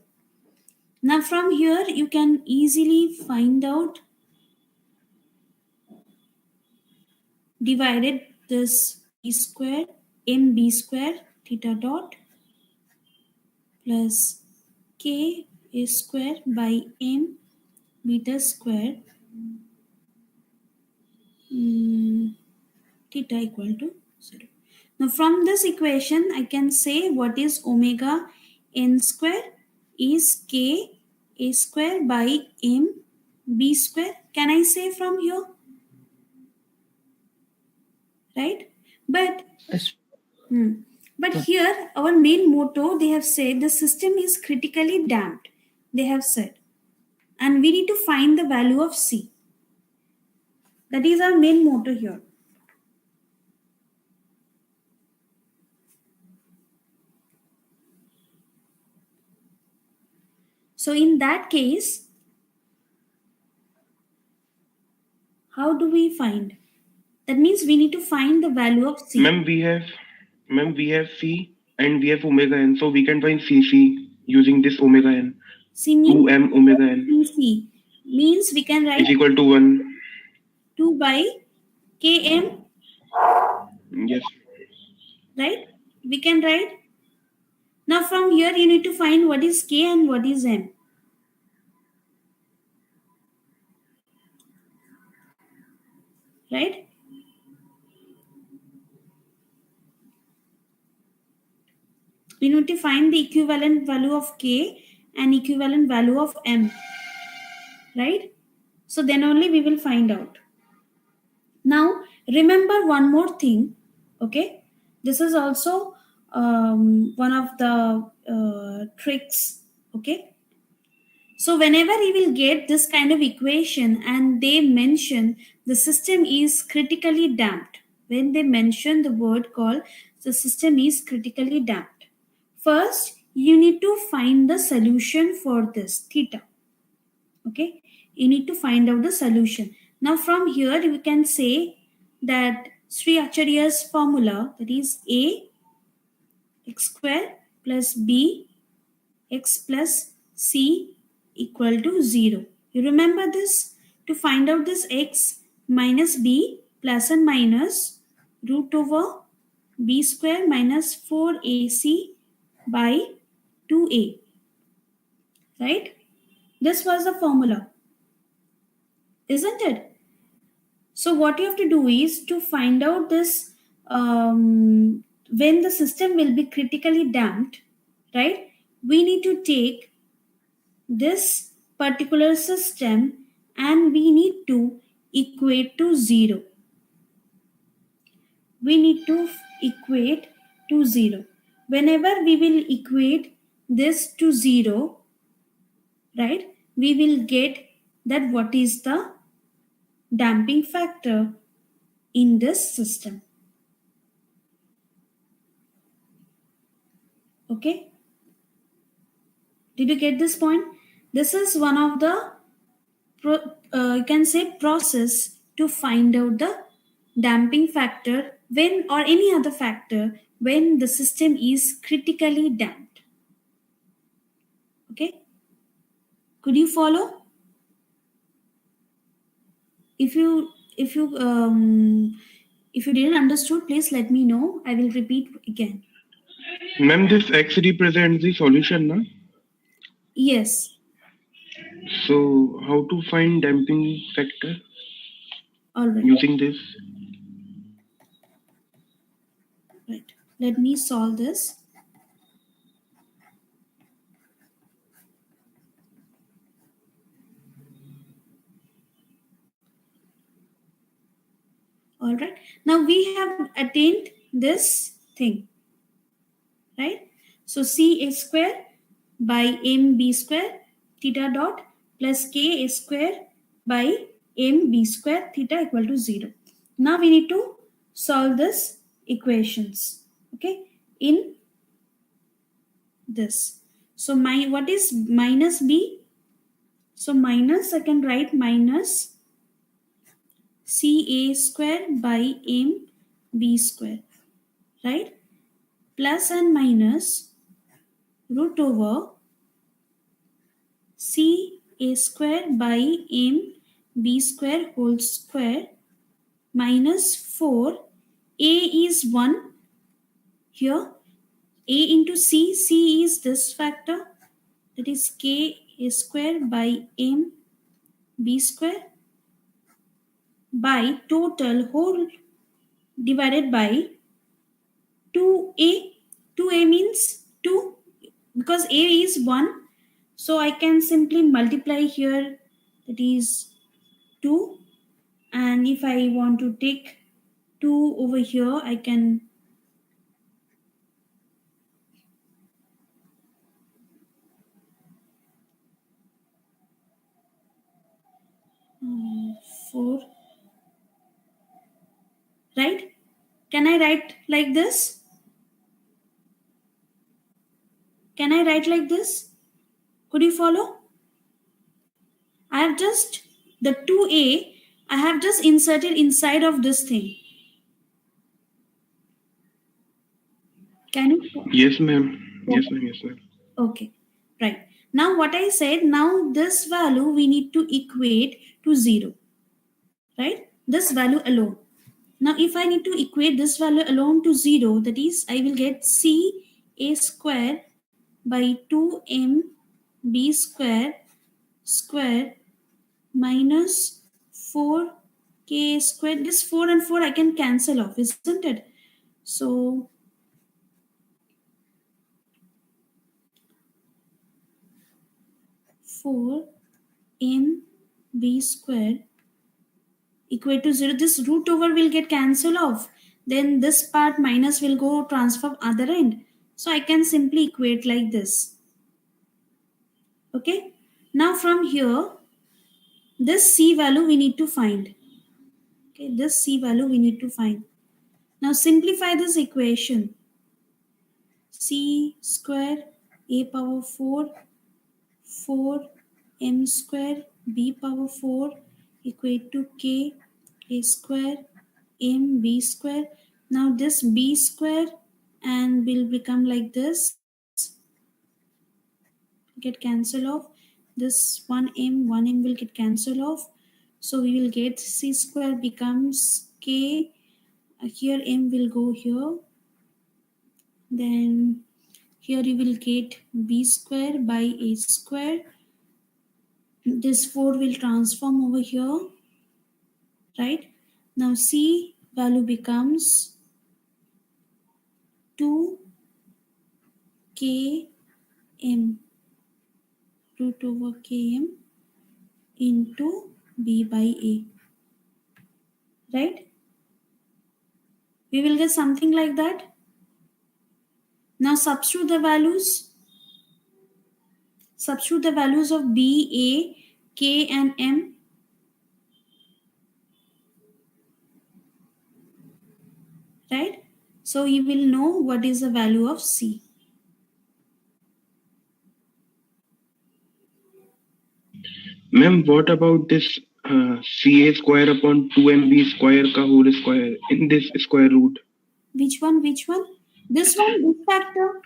Now from here you can easily find out divided this b square mb square theta dot plus k a square by m beta square theta equal to 0. Now from this equation I can say what is omega n square is k a square by m b square. Can I say from here? Right? But S. But here, our main motto, they have said the system is critically damped. They have said. And we need to find the value of C. That is our main motto here. So in that case, how do we find? That means we need to find the value of C. Ma'am, we have C and we have omega n, so we can find CC using this omega n. C means 2m omega n C means we can write is equal to 1. 2 by Km, Yes. right? We can write. Now from here you need to find what is K and what is M. Right? We need to find the equivalent value of K and equivalent value of M. Right? So then only we will find out. Now, remember one more thing. Okay? This is also one of the tricks. Okay? So whenever you will get this kind of equation and they mention the system is critically damped, when they mention the word called the system is critically damped, first you need to find the solution for this theta. Okay, you need to find out the solution. Now from here you can say that Sri Acharya's formula, that is a x square plus b x plus c equal to 0. You remember this? To find out this x minus b plus and minus root over b square minus 4ac by 2a. Right? This was the formula, isn't it? So what you have to do is to find out this when the system will be critically damped, right? We need to take this particular system and we need to equate to 0. We need to equate to 0. Whenever we will equate this to 0, right, we will get that what is the damping factor in this system. Okay, did you get this point? This is one of the you can say process to find out the damping factor when, or any other factor when the system is critically damped. Okay, could you follow? If you didn't understood, please let me know. I will repeat again. Ma'am, this X represents the solution, na? Yes. So how to find damping factor All right. using this? Right. Let me solve this. All right. Now we have attained this thing, right? So c a square by mb square theta dot plus k a square by mb square theta equal to 0. Now we need to solve this equations, okay, in this. So what is minus b? So minus, I can write minus ca square by mb square, right? Plus and minus root over c a square by m b square whole square minus 4. A is 1 here. A into c is this factor, that is k a square by m b square by total whole divided by 2a. 2a means 2 because a is 1. So I can simply multiply here, that is 2. And if I want to take 2 over here, I can uh, 4, right? Can I write like this? Can I write like this? Could you follow? I have just the 2a, I have just inserted inside of this thing. Can you? Yes, ma'am. Yes, ma'am. Yes, ma'am. Okay, right. Now what I said, now this value we need to equate to 0, right? This value alone. Now if I need to equate this value alone to 0, that is I will get c a square by 2m b square minus 4k square. This 4 and 4 I can cancel off, isn't it? So 4m b square equal to 0. This root over will get cancelled off. Then this part minus will go transfer other end. So I can simply equate like this. Okay. Now from here, this c value we need to find. Okay, this c value we need to find. Now simplify this equation. C square a power 4 m square b power 4 equate to k a square m b square. Now this b square and will become like this get cancelled off. This 1m will get cancelled off. So we will get c square becomes k. Here m will go here. Then here you will get b square by a square. This 4 will transform over here. Right? Now c value becomes 2 km root over km into b by a. Right? We will get something like that. Now substitute the values. Substitute the values of b, a, k and m. Right? So you will know what is the value of c. Ma'am, what about this CA square upon 2MB square ka whole square in this square root? Which one? Which one? This one, this factor.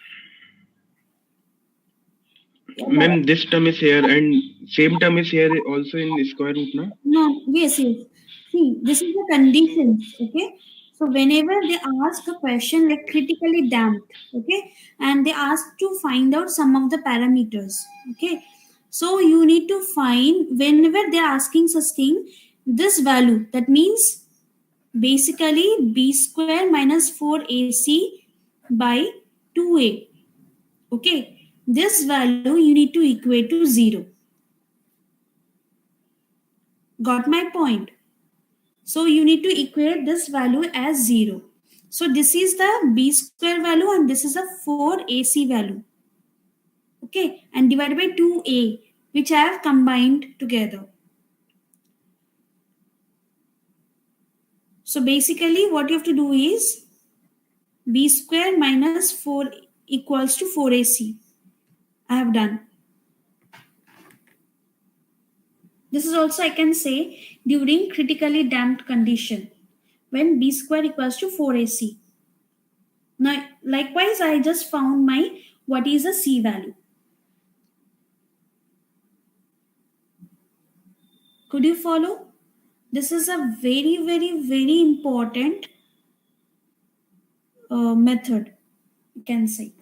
Ma'am, this term is here and same term is here also in square root, na? No, yes, yes. See, this is the conditions, okay? So whenever they ask a question like critically damped, okay, and they ask to find out some of the parameters, okay. So you need to find whenever they're asking such thing, this value. That means basically b square minus 4ac by 2a, okay. This value you need to equate to 0. Got my point? So you need to equate this value as 0. So this is the b square value and this is a 4ac value. Okay, and divided by 2a, which I have combined together. So basically what you have to do is b square minus 4 equals to 4ac. I have done. This is also I can say during critically damped condition when b square equals to 4ac. Now likewise I just found my what is a c value. Could you follow? This is a very, very, very important method, you can say.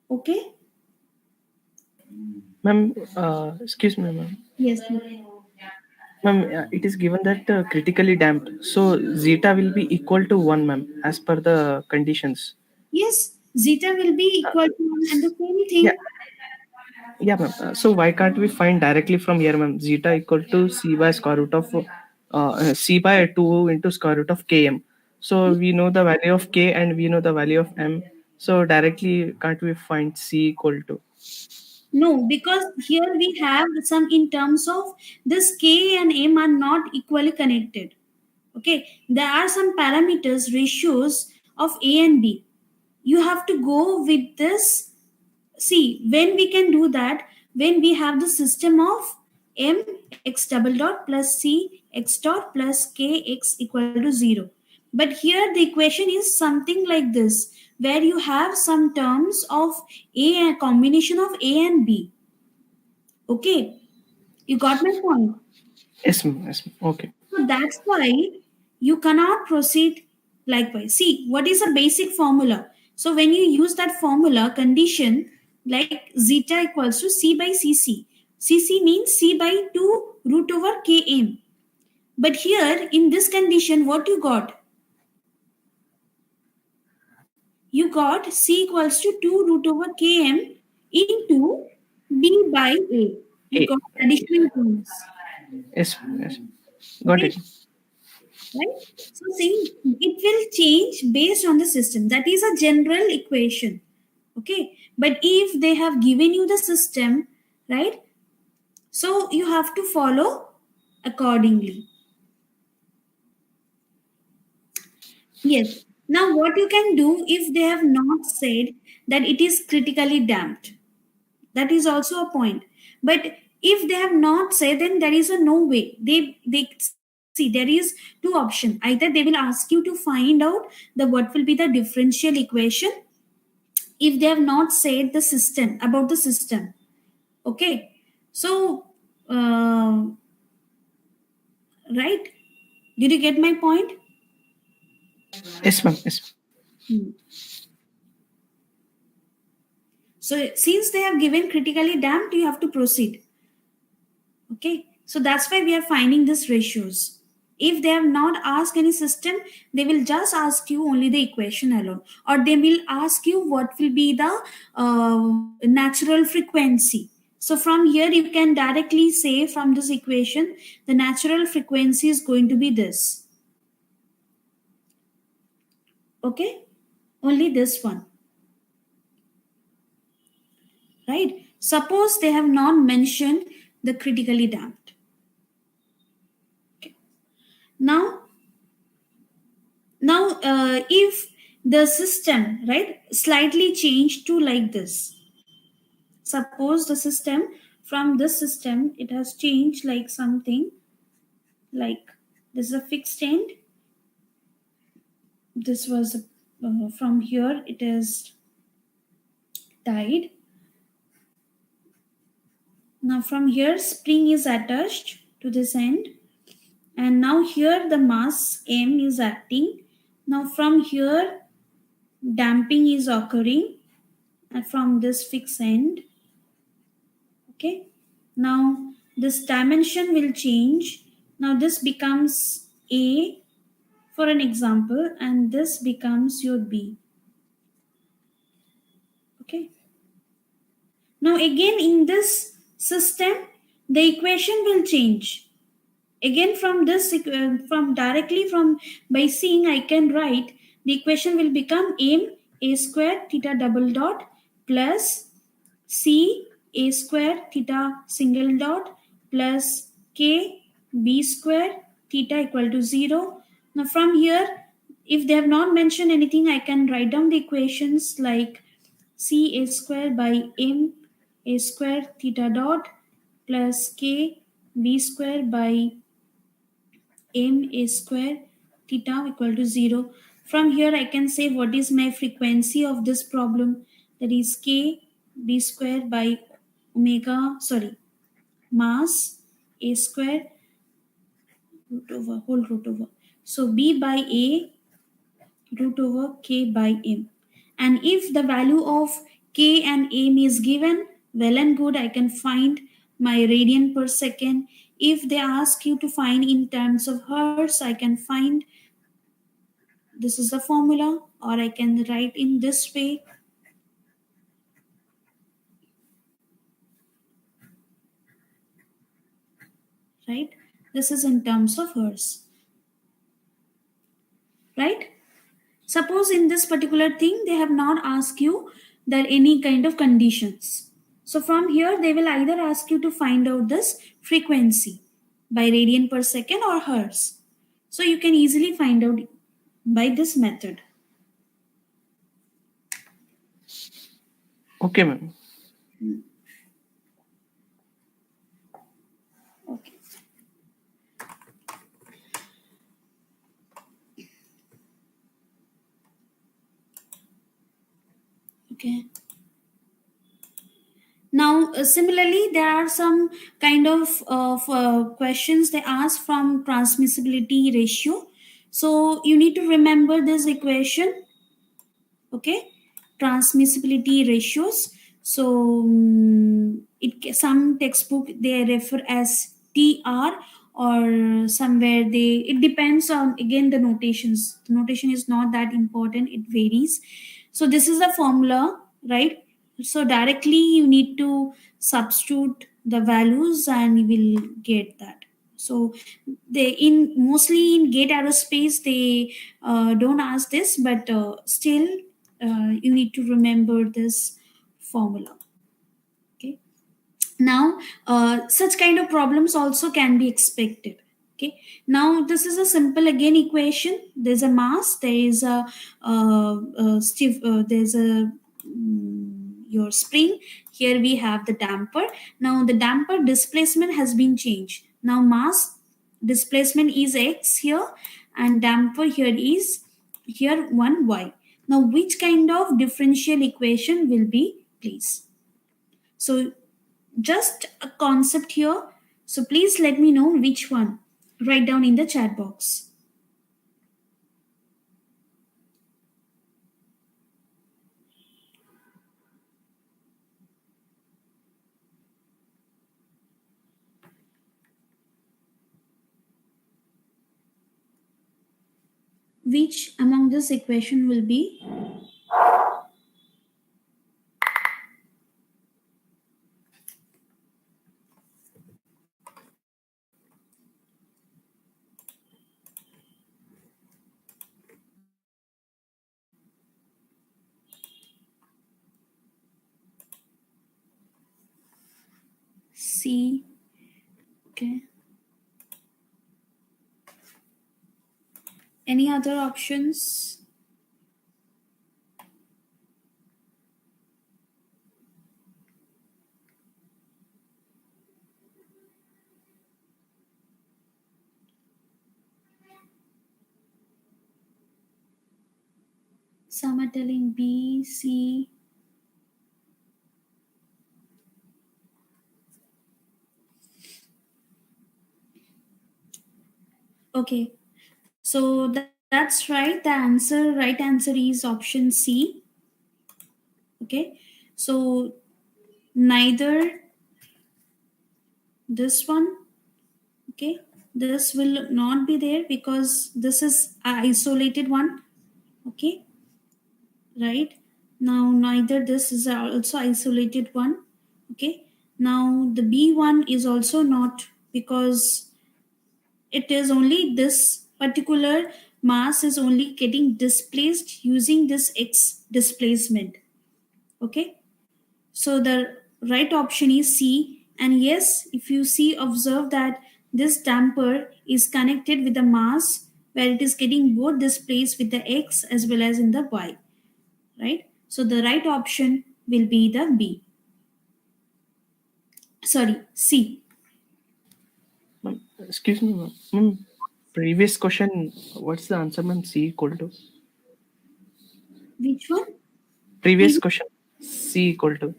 Okay? Ma'am, excuse me, ma'am. Yes. Ma'am, it is given that critically damped. So zeta will be equal to 1, ma'am, as per the conditions. Yes, zeta will be equal to 1 and the same thing. Yeah, yeah, ma'am. So why can't we find directly from here, ma'am? Zeta equal to c by square root of c by 2 into square root of km. So we know the value of k and we know the value of m. So directly can't we find c equal to? No, because here we have some in terms of this k and m are not equally connected. Okay, there are some parameters, ratios of a and b. You have to go with this. See, when we can do that, when we have the system of m x double dot plus c x dot plus k x equal to 0. But here the equation is something like this, where you have some terms of a combination of a and b. Okay, you got my point. Yes, ma'am. Yes, ma'am. Okay. So that's why you cannot proceed likewise. See, what is a basic formula? So when you use that formula condition like zeta equals to c by cc. Cc means c by 2 root over km. But here in this condition, what you got? You got c equals to 2 root over km into b by a. You A. got additional terms. Yes, ma'am. Yes. Got Okay. it. Right? So see, it will change based on the system. That is a general equation. Okay. But if they have given you the system, right? So you have to follow accordingly. Yes. Now what you can do if they have not said that it is critically damped. That is also a point. But if they have not said, then there is a no way. They say see, there is two options. Either they will ask you to find out the what will be the differential equation if they have not said the system, about the system. Okay, so right, did you get my point? Yes, ma'am. Yes. So since they have given critically damped, you have to proceed. Okay, so that's why we are finding these ratios. If they have not asked any system, they will just ask you only the equation alone, or they will ask you what will be the natural frequency. So from here you can directly say from this equation the natural frequency is going to be this. Okay, only this one. Right, suppose they have not mentioned the critically damped. Okay. Now if the system, right, slightly changed to like this, suppose the system, from this system it has changed like something like this is a fixed end, this was from here it is tied. Now from here spring is attached to this end, and now here the mass M is acting. Now from here damping is occurring from this fixed end. Okay, now this dimension will change. Now this becomes A for an example, and this becomes your B. Okay, now again in this system the equation will change. Again from this from directly from by seeing I can write the equation will become M A square theta double dot plus C A square theta single dot plus K B square theta equal to 0. Now from here, if they have not mentioned anything, I can write down the equations like C A square by M A square theta dot plus K B square by M A square theta equal to 0. From here I can say what is my frequency of this problem, that is K B square by omega, sorry, mass A square root over whole root over. So B by A root over K by M. And if the value of K and M is given, well and good, I can find my radian per second. If they ask you to find in terms of hertz, I can find this is the formula, or I can write in this way. Right? This is in terms of hertz. Right? Suppose in this particular thing, they have not asked you that any kind of conditions. So from here, they will either ask you to find out this frequency by radian per second or hertz. So you can easily find out by this method. Okay, ma'am. Okay. Okay. Now, similarly, there are some kind of questions they ask from transmissibility ratio. So you need to remember this equation. Okay, transmissibility ratios. So some textbook they refer as TR, or somewhere it depends on again the notations. The notation is not that important, it varies. So this is the formula, right? So directly you need to substitute the values and you will get that. So they in mostly in GATE Aerospace they don't ask this, but still you need to remember this formula. Okay, now such kind of problems also can be expected. Okay, now this is a simple again equation. There's a mass, there is a there's a your spring. Here we have the damper. Now the damper displacement has been changed. Now mass Displacement is x here, and damper here is here 1y. Now, which kind of differential equation will be, please? So, just a concept here. So, please let me know which one. Write down in the chat box. Which among this equation will be? C. Okay. Any other options? Some are telling B, C. Okay, so that's right. The right answer is option C. Okay, so neither this one, okay, this will not be there because this is a isolated one. Okay, right, now neither this is also isolated one. Okay, now the B one is also not, because it is only this particular mass is only getting displaced using this x displacement. Okay, so the right option is C. And yes, if you see, observe that this damper is connected with the mass where it is getting both displaced with the x as well as in the y, right? So the right option will be the B. Sorry, C. Ma'am, excuse me, ma'am. Previous question, what's the answer, ma'am? C equal to? Which one? Previous question, C equal to.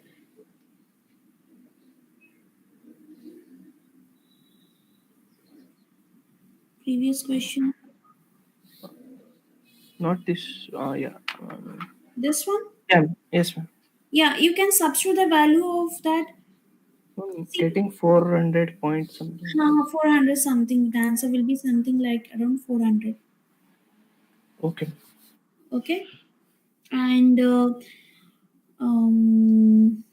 Previous question. Not this. Yeah. This one? Yeah. Yes, ma'am. Yeah, you can substitute the value of that. Getting 400 points something. 400 something. The answer will be something like around 400. Okay. Okay. And um,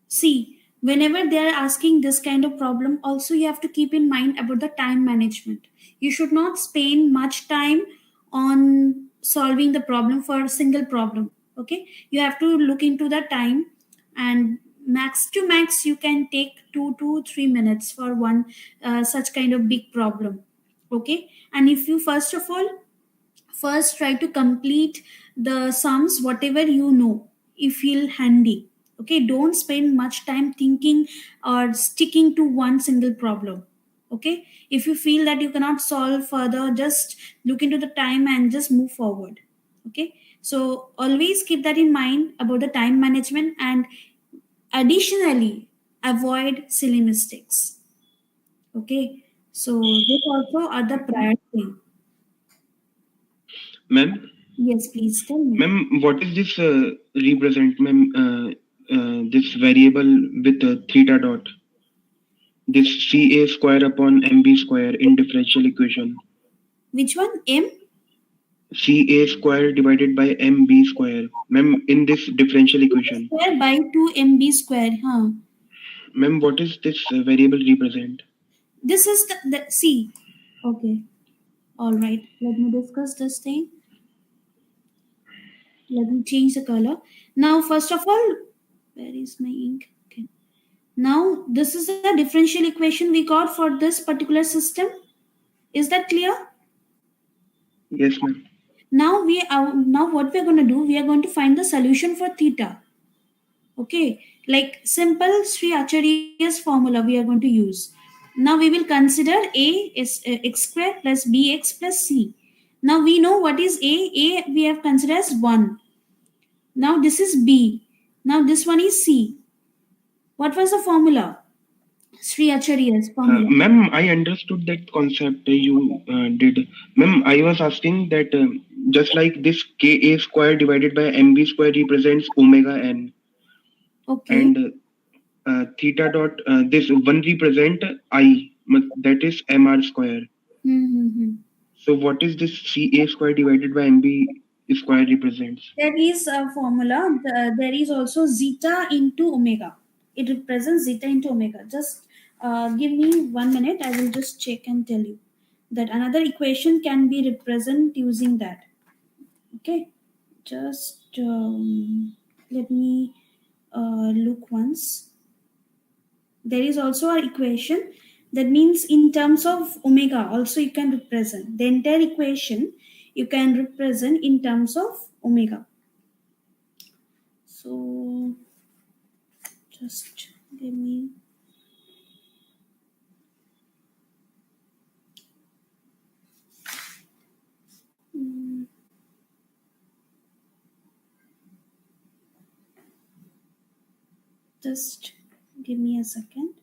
see, whenever they are asking this kind of problem, also you have to keep in mind about the time management. You should not spend much time on solving the problem for a single problem. Okay, you have to look into the time, and max to max you can take 2 to 3 minutes for one such kind of big problem. Okay, and if you first try to complete the sums whatever you know, you feel handy. Okay, don't spend much time thinking or sticking to one single problem. Okay, if you feel that you cannot solve further, just look into the time and just move forward. Okay, so always keep that in mind about the time management, and additionally avoid silly mistakes. Okay, so this also are the prior thing. Ma'am, Yes, please tell me. ma'am, what is this represent, ma'am? This variable with theta dot. This CA square upon MB square in differential equation. Which one? M? CA square divided by MB square. Ma'am, in this differential equation. Square by 2 MB square. Huh. Ma'am, what is this variable represent? This is the C. Okay. All right. Let me discuss this thing. Let me change the color. Now, first of all, where is my ink? Okay. Now, this is the differential equation we got for this particular system. Is that clear? Yes, ma'am. Now what we're going to do, we are going to find the solution for theta. Okay, like simple Sri Acharya's formula we are going to use. Now we will consider a is x square plus bx plus c. Now we know what is a. A we have considered as 1. Now this is b. Now this one is c. What was the formula? Sri Acharya's formula. Ma'am, I understood that concept you did. Ma'am, I was asking that just like this Ka square divided by Mb square represents omega n, Okay. and theta dot, this one represent I, that is Mr square. So what is this Ca square divided by Mb square represents? There is a formula. There is also zeta into omega. It represents zeta into omega. Just give me 1 minute. I will just check and tell you that another equation can be represented using that. Okay. Just let me look once. There is also an equation that means in terms of omega also you can represent the entire equation. You can represent in terms of omega. So just give me just give me a second.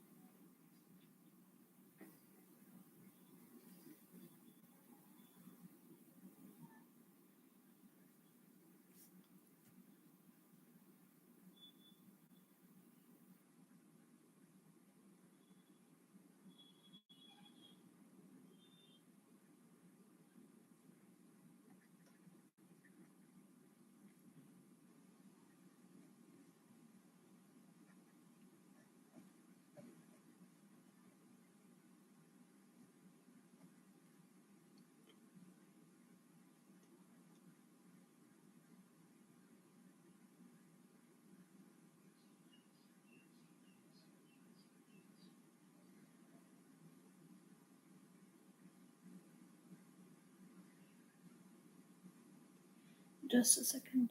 Just a second.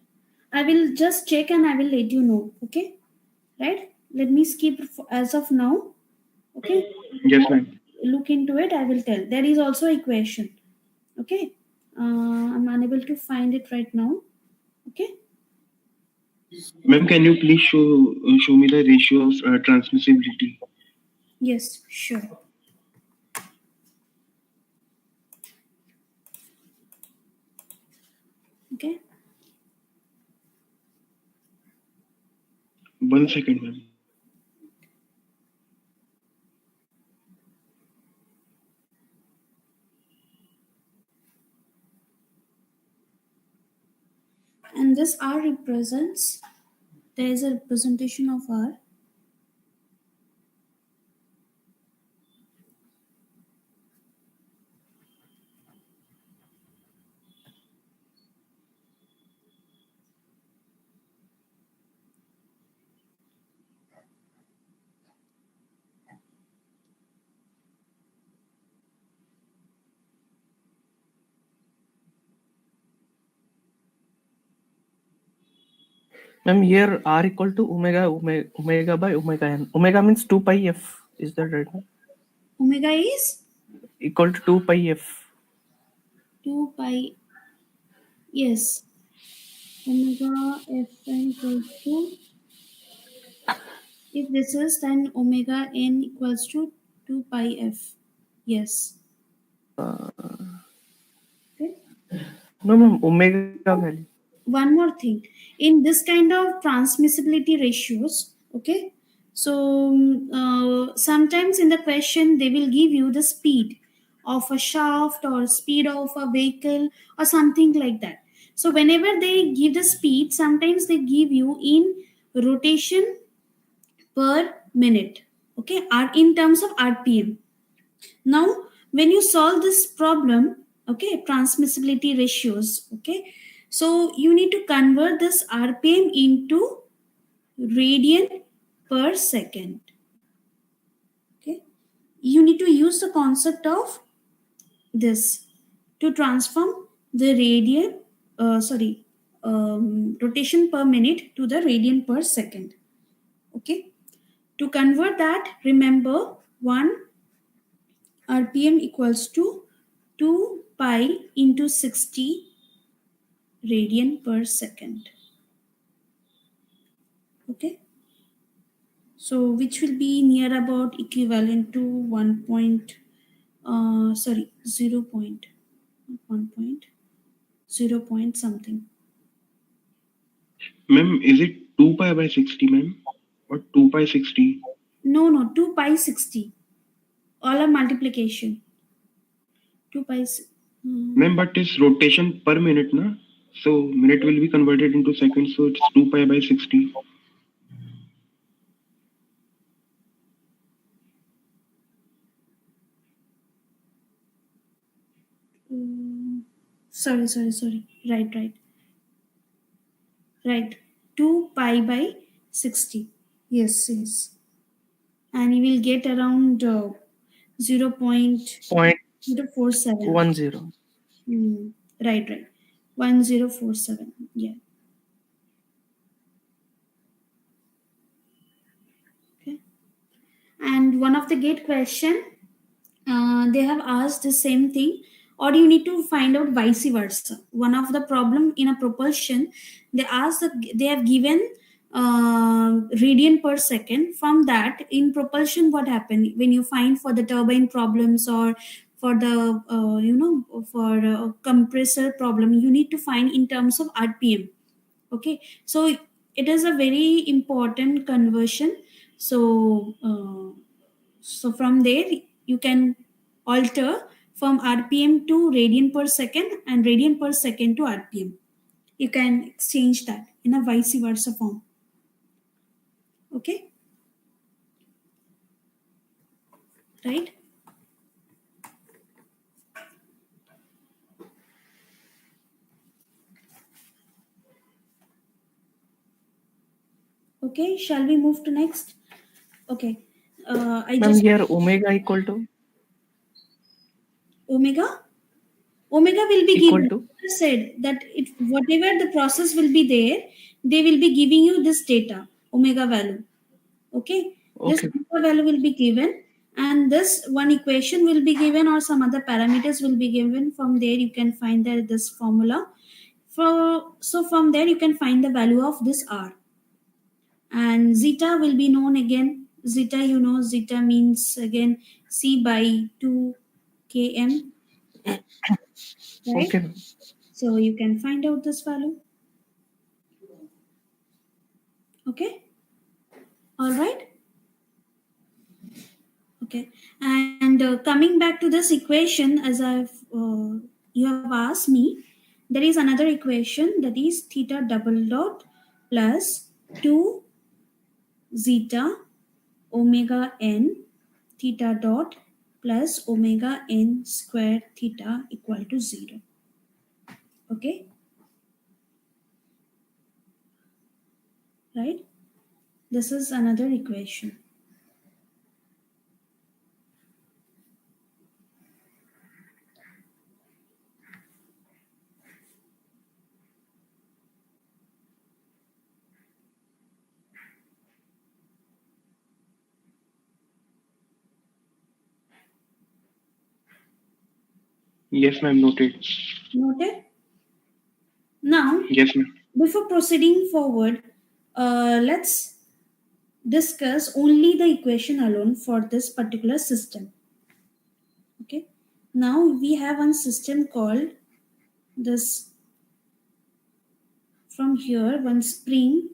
I will just check and I will let you know. Okay, right? Let me skip as of now. Okay. Yes, ma'am. Look into it. I will tell. There is also equation. Okay. I'm unable to find it right now. Okay. Ma'am, can you please show me the ratio of transmissibility? Yes, sure. Okay. 1 second, ma'am. And this R represents, there is a representation of R. Ma'am, here R equal to omega by omega n. Omega means 2 pi f. Is that right? Omega is Equal to 2 pi f. 2 pi. Yes. Omega Fn equals to, if this is, then omega n equals to 2 pi f. Yes. Okay. No, ma'am, omega value. One more thing, in this kind of transmissibility ratios, okay, so sometimes in the question they will give you the speed of a shaft or speed of a vehicle or something like that. So whenever they give the speed, sometimes they give you in rotation per minute, okay, or in terms of rpm. Now when you solve this problem, okay, transmissibility ratios, okay, so you need to convert this rpm into radian per second. Okay, you need to use the concept of this to transform the radian rotation per minute to the radian per second. Okay, to convert that, remember, one RPM equals to 2 pi into 60 radian per second. Okay. So which will be near about equivalent to 1 point, 0 point, 1 point, 0 point something. Ma'am, is it 2 pi by 60, ma'am? Or 2 pi 60? No, 2 pi 60. All are multiplication. 2 pi. Ma'am, but it's rotation per minute, na? So minute will be converted into seconds, so it's 2 pi by 60. Sorry. Right. 2 pi by 60. Yes. And you will get around 0.047. 0.10. Right. 1047. Yeah. Okay. And one of the gate question, they have asked the same thing, or you need to find out vice versa. One of the problem in a propulsion, they ask that they have given radian per second. From that, in propulsion, what happened when you find for the turbine problems or for the for compressor problem, you need to find in terms of RPM. Okay, so it is a very important conversion. So from there you can alter from RPM to radian per second and radian per second to RPM. You can exchange that in a vice versa form. Okay, right? Okay, shall we move to next? Okay, I Ma'am, just here omega equal to omega will be equal given. to I said that it whatever the process will be there, they will be giving you this data omega value. Okay, this okay. omega value will be given, and this one equation will be given, or some other parameters will be given. From there you can find that this formula. So from there you can find the value of this r, and zeta will be known again. Zeta, zeta means again c by 2 km, right? Okay, ma'am. So you can find out this value. Okay, all right. Okay, and coming back to this equation, as you have asked me, there is another equation, that is theta double dot plus 2 zeta omega n theta dot plus omega n square theta equal to 0. Okay, right? This is another equation. Yes, ma'am, noted. Noted? Now, Yes, ma'am. before proceeding forward, let's discuss only the equation alone for this particular system. Okay, now we have one system called this. From here one spring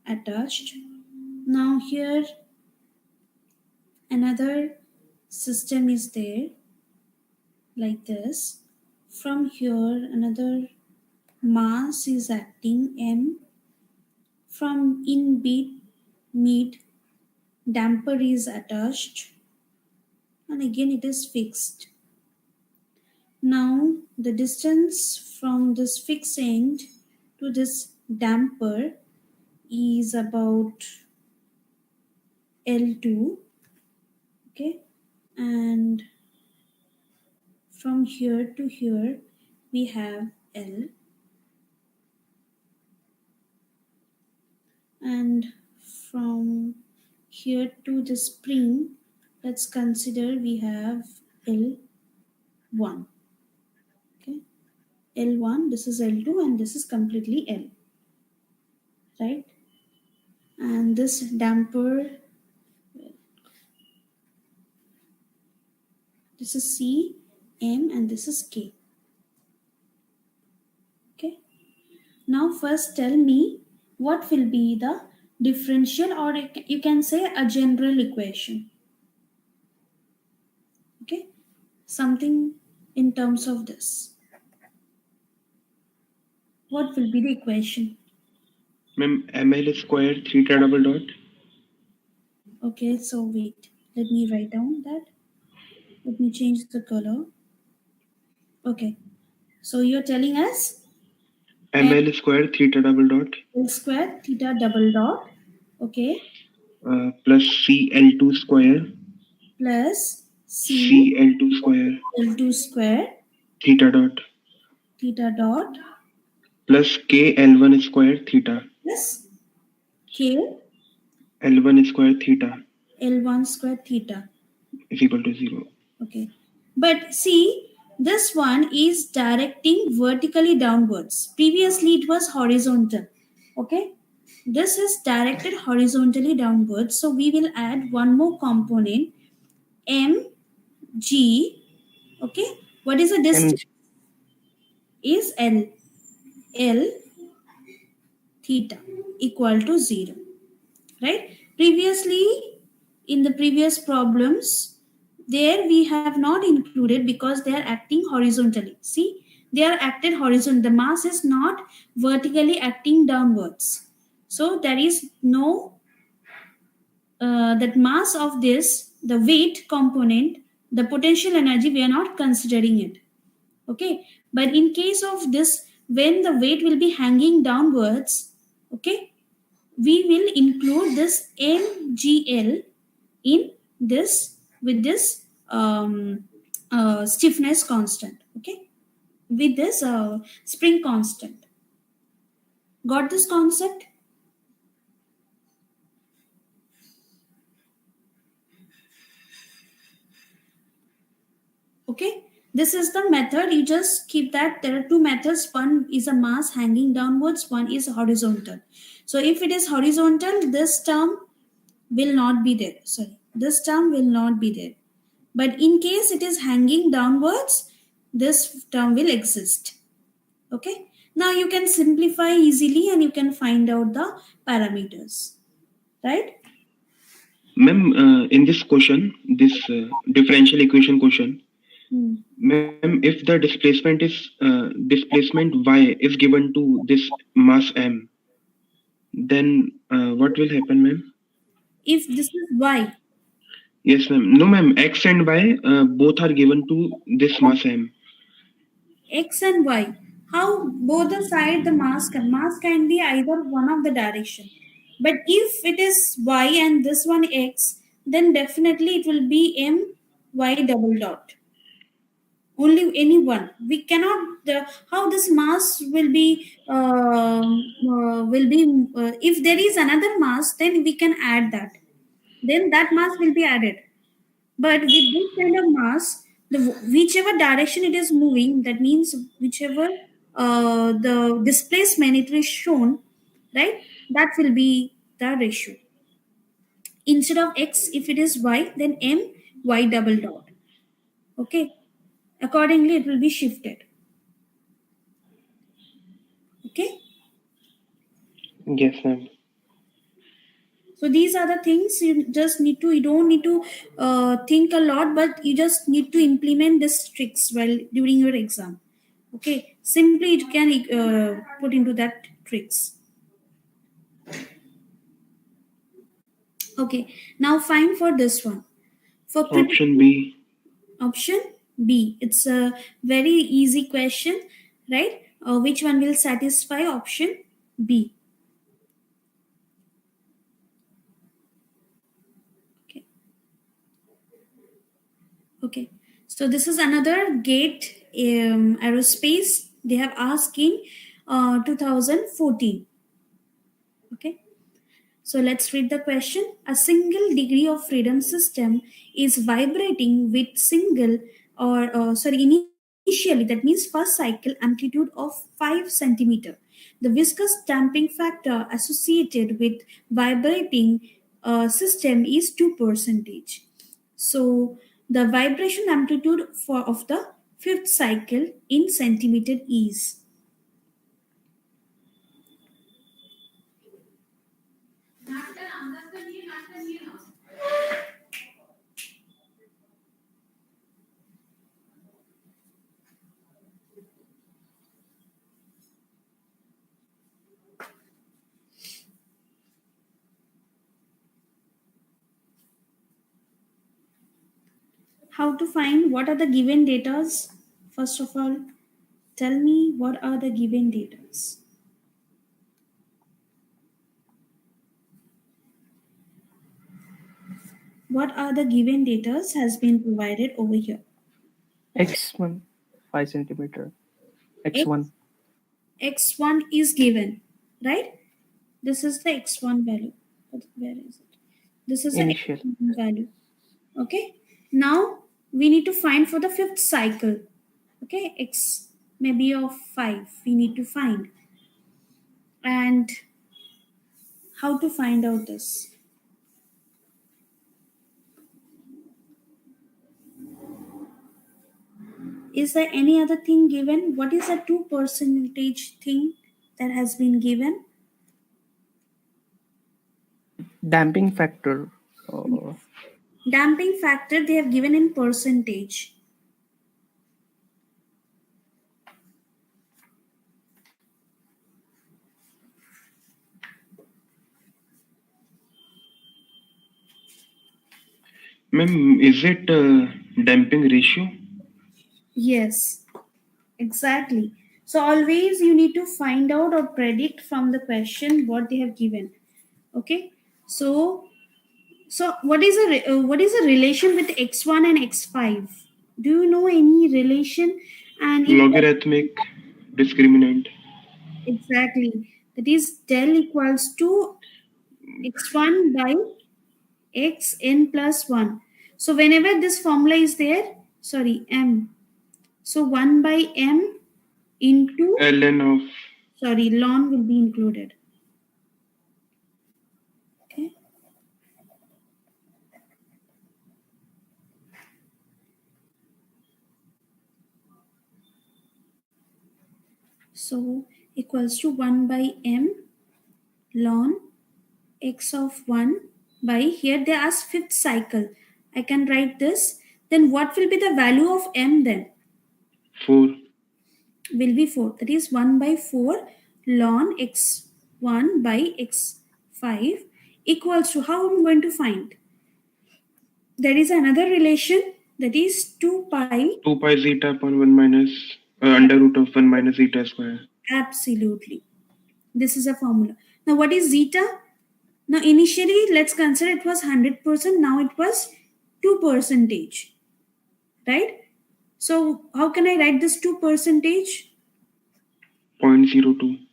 attached. Now here another system is there, like this. From here another mass is acting m. From in mid damper is attached, and again it is fixed. Now the distance from this fixed end to this damper is about L2. Okay, and from here to here we have L, and from here to the spring, let's consider we have L1. Okay, L1, this is L2, and this is completely L, right? And this damper, this is C, M, and this is K. Okay, now first tell me what will be the differential, or you can say a general equation. Okay, something in terms of this. What will be the equation? Ma'am, ml square theta double dot. Okay, so wait, let me write down that. Let me change the color. Okay, so you're telling us ml square theta double dot. L square theta double dot. Okay, Plus CL2 square. plus C CL2 square. L2 square Theta dot. theta dot Plus KL1 square theta. plus K L1 square theta L1 square theta. is equal to 0. Okay, but see, this one is directing vertically downwards. Previously it was horizontal. Okay, this is directed horizontally downwards, so we will add one more component, mg. Okay, what is the distance? Is L theta equal to 0, right? Previously, in the previous problems, there we have not included because they are acting horizontally. See, they are acted horizontal. The mass is not vertically acting downwards. So there is no that mass of this, the weight component, the potential energy, we are not considering it. Okay, but in case of this, when the weight will be hanging downwards, okay, we will include this mgl in this with this stiffness constant. Okay, with this spring constant. Got this concept? Okay, this is the method. You just keep that there are two methods. One is a mass hanging downwards, one is horizontal. So if it is horizontal, this term will not be there. Sorry, this term will not be there. But in case it is hanging downwards, this term will exist. Okay, now you can simplify easily and you can find out the parameters, right? Ma'am, in this question, this differential equation question, ma'am, if the displacement y is given to this mass m, then what will happen, ma'am? If this is y, Yes, ma'am. No, ma'am. X and y both are given to this mass m. x and y, how both the side the mass can be either one of the direction. But if it is y and this one x, then definitely it will be m y double dot. Only any one. We cannot how this mass will be if there is another mass, then we can add that. Then that mass will be added. But with this kind of mass, the whichever direction it is moving, that means whichever the displacement it is shown, right? That will be the ratio. Instead of x, if it is y, then m y double dot. Okay. Accordingly, it will be shifted. Okay. Yes, ma'am. So these are the things you just need to. You don't need to think a lot, but you just need to implement these tricks while during your exam. Okay, simply it can put into that tricks. Okay, now fine for this one. For Option B. Option B. It's a very easy question, right? Which one will satisfy option B? Okay. Okay. So this is another GATE aerospace. They have asked in 2014. Okay. So let's read the question. A single degree of freedom system is vibrating with single initially, that means first cycle amplitude of 5 centimeter. The viscous damping factor associated with vibrating system is 2 percentage. So the vibration amplitude of the fifth cycle in centimeter is. How to find what are the given datas? First of all, tell me what are the given datas. What are the given datas has been provided over here. X1 5 centimeter. X, X1 x1 is given, right? This is the x1 value. Where is it? This is the initial. x1 value. Okay. Now we need to find for the fifth cycle. Okay, x maybe of 5 we need to find. And how to find out this? Is there any other thing given? What is the 2 percentage thing that has been given? Damping factor. Uh, Damping factor they have given in percentage. Ma'am, is it damping ratio? Yes, exactly. So always you need to find out or predict from the question what they have given. Okay. So what is a relation with x1 and x5? Do you know any relation? And in Logarithmic discriminant. exactly, that is del equals to x1 by xn plus 1. So whenever this formula is there, sorry, m. So 1 by m into, ln of sorry, ln will be included. Okay. So equals to 1 by m ln x of 1 by, here they ask fifth cycle. I can write this. Then what will be the value of m then? 4. Will be 4. That is 1 by 4 ln x1 by x5 equals to, how I'm going to find? There is another relation, that is 2 pi. 2 pi zeta upon 1 minus under root of 1 minus zeta square. Absolutely. This is a formula. Now what is zeta? Now initially let's consider it was 100%. Now it was 2 percentage. Right? So how can I write this 2 percentage? 0.02.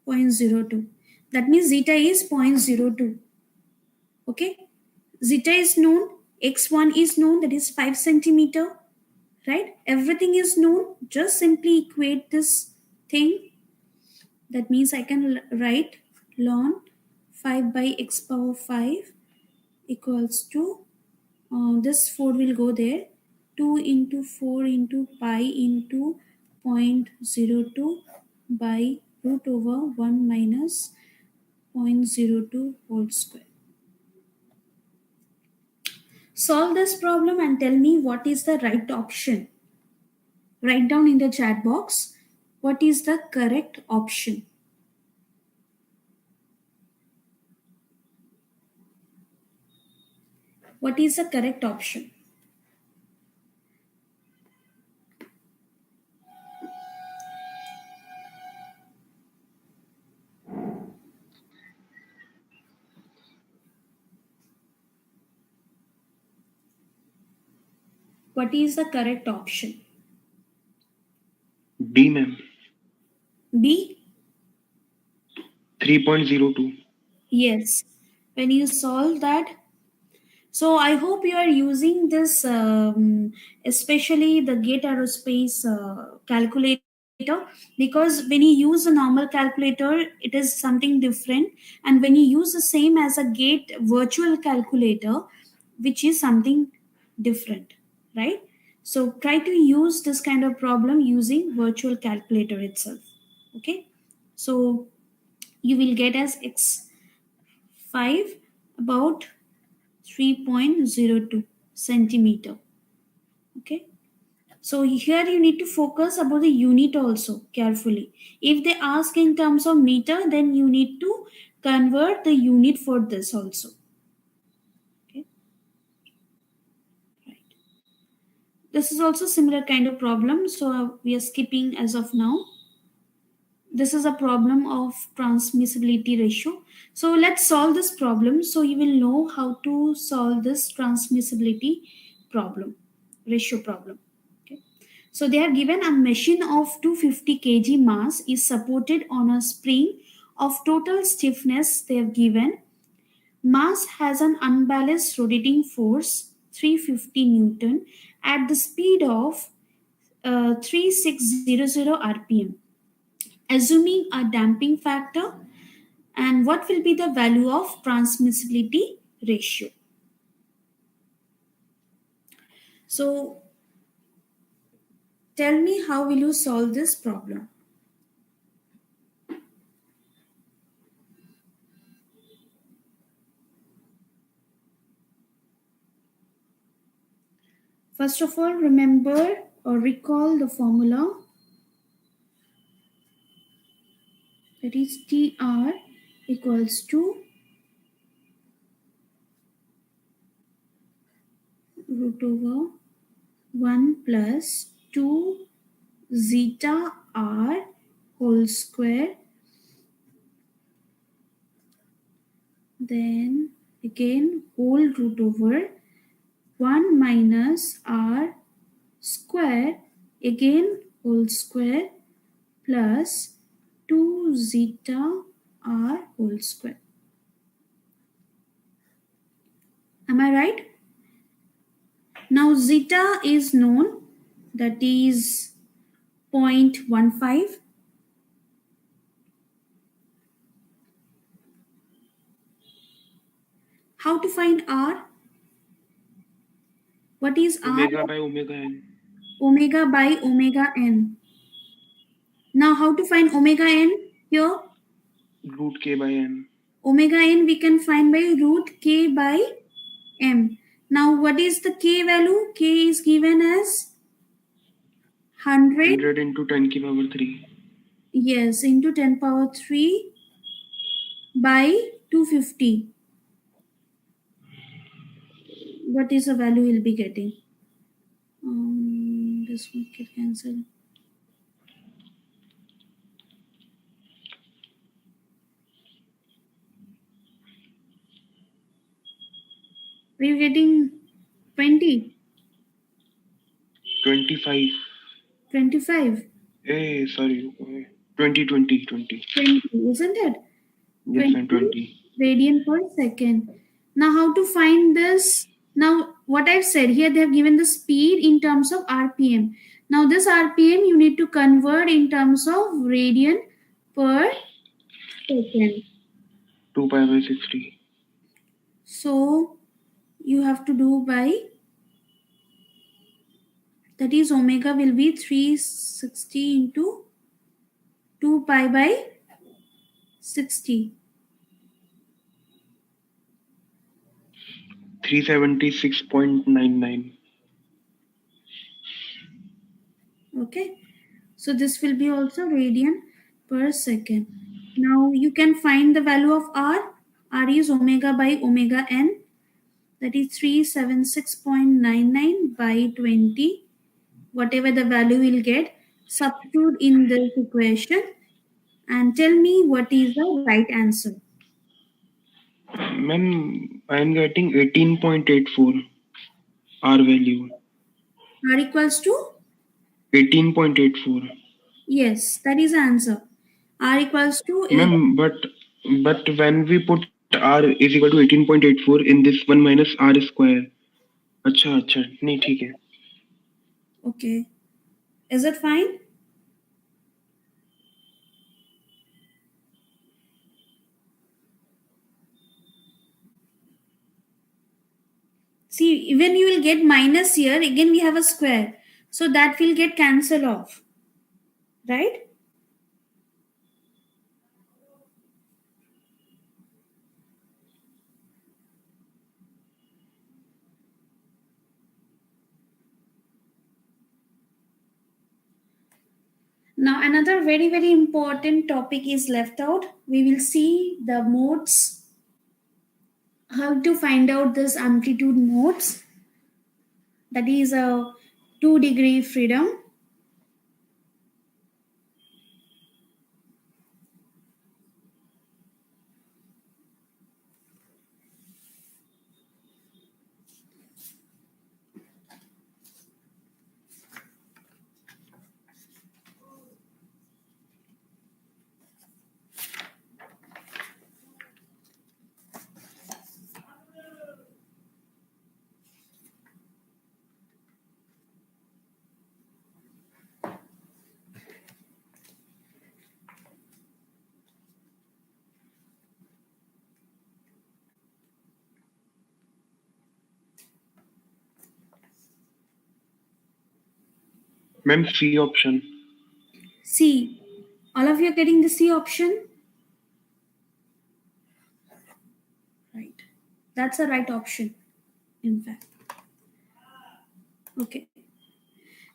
0.02. That means zeta is 0.02. Okay. Zeta is known. X1 is known, that is 5 centimeter. Right? Everything is known. Just simply equate this thing. That means I can write ln 5 by x power 5 equals to, this 4 will go there, 2 into 4 into pi into 0.02 by root over 1 minus 0.02 whole square. Solve this problem and tell me what is the right option. Write down in the chat box what is the correct option. What is the correct option? What is the correct option? D, ma'am. B? 3.02. Yes. when you solve that. So I hope you are using this, especially the Gate Aerospace calculator, because when you use a normal calculator, it is something different, and when you use the same as a Gate virtual calculator, which is something different, right? So try to use this kind of problem using virtual calculator itself. Okay, so you will get as x5 about 3.02 centimeter. Okay, so here you need to focus about the unit also carefully. If they ask in terms of meter, then you need to convert the unit for this also. Okay, right. This is also similar kind of problem, so we are skipping as of now. This is a problem of transmissibility ratio. So let's solve this problem, so you will know how to solve this transmissibility problem, ratio problem. Okay, so they have given a machine of 250 kg mass is supported on a spring of total stiffness. They have given mass has an unbalanced rotating force 350 newton at the speed of 3600 rpm, assuming a damping factor, and what will be the value of transmissibility ratio. So tell me, how will you solve this problem? First of all, remember or recall the formula, that is TR equals to root over 1 plus 2 zeta r whole square, then again whole root over 1 minus r square, again whole square, plus 2 zeta r whole square. Am I right? Now zeta is known, that is 0.15. How to find r? What is Omega r? by omega n. Omega by omega n. Now how to find omega n here? Root k by m. Omega n we can find by root k by m. Now what is the k value? K is given as 100. 100 into 10 ki power 3. Yes, into 10 power 3 by 250. What is the value we'll be getting? This one can cancel. Are you getting 20? 25. 25? Hey, sorry. 20, 20, 20. 20, isn't it? Yes, and 20. Radian per second. Now how to find this? Now what I've said here, they have given the speed in terms of RPM. Now this RPM you need to convert in terms of radian per second. 2 pi by 60. So you have to do by, that is omega will be 360 into 2 pi by 60. 376.99. Okay, so this will be also radian per second. Now you can find the value of r. R is omega by omega n, that is 376.99 by 20. Whatever the value we'll get, substitute in this equation and tell me what is the right answer. Ma'am, I am getting 18.84 R value. R equals to? 18.84. Yes, that is the answer. R equals to Ma'am, but when we put r is equal to 18.84 in this 1 minus r square. अच्छा अच्छा नहीं ठीक है. Okay. Is it fine? See, even you will get minus here, again we have a square. So that will get cancelled off. Right? Now another very very important topic is left out. We will see the modes, how to find out this amplitude modes. That is a 2-degree freedom. Ma'am, C option. C. All of you are getting the C option? Right. That's the right option, in fact. Okay.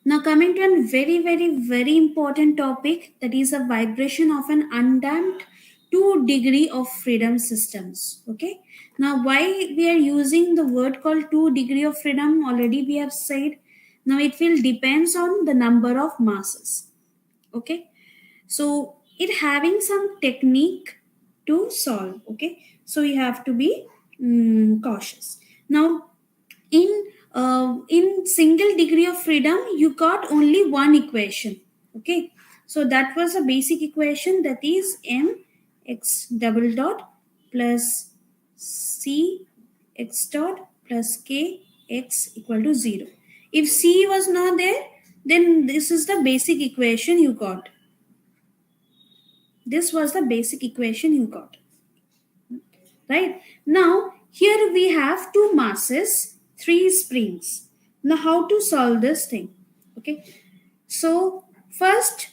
Now coming to a very, very, very important topic, that is a vibration of an undamped 2-degree of freedom systems. Okay. Now why we are using the word called 2-degree of freedom, already we have said. Now it will depends on the number of masses. Okay. So it having some technique to solve. Okay. So you have to be cautious. Now in single degree of freedom you got only one equation. Okay, so that was a basic equation, that is m x double dot plus c x dot plus k x equal to 0. If c was not there, then this is the basic equation you got. This was the basic equation you got. Right, now here we have two masses, three springs. Now how to solve this thing? Okay, so first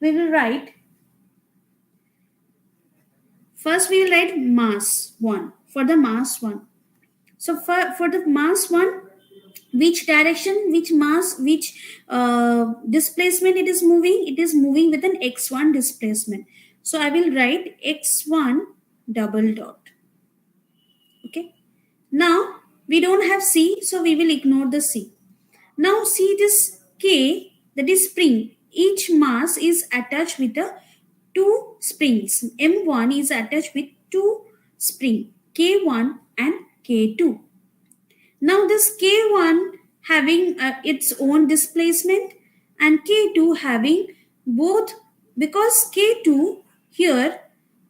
we will write mass 1 for the mass 1. So for the mass 1, which direction, which mass, which displacement it is moving? It is moving with an x1 displacement. So I will write x1 double dot. Okay, now we don't have C, so we will ignore the C. Now see this K, that is spring. Each mass is attached with the two springs. M1 is attached with two springs, K1 and K2. Now this K1 having its own displacement and K2 having both, because K2 here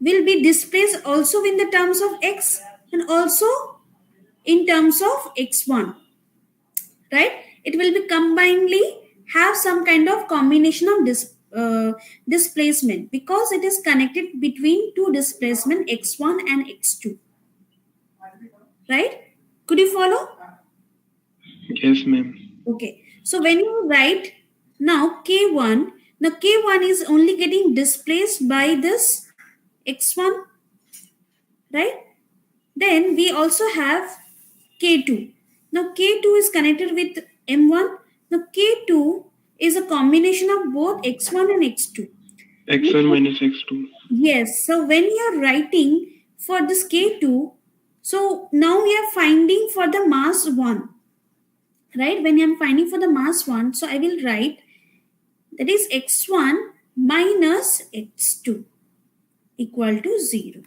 will be displaced also in the terms of X and also in terms of x1, right? It will be combinedly have some kind of combination of displacement, because it is connected between two displacement x1 and x2, right? Could you follow? Yes, ma'am. Okay, so when you write now k1, now k1 is only getting displaced by this x1, right? Then we also have K2. Now K2 is connected with M1. Now K2 is a combination of both X1 and X2. X1 minus X2. Yes. So when you are writing for this K2, so now we are finding for the mass 1. Right? When I am finding for the mass 1, so I will write that is X1 minus X2 equal to 0.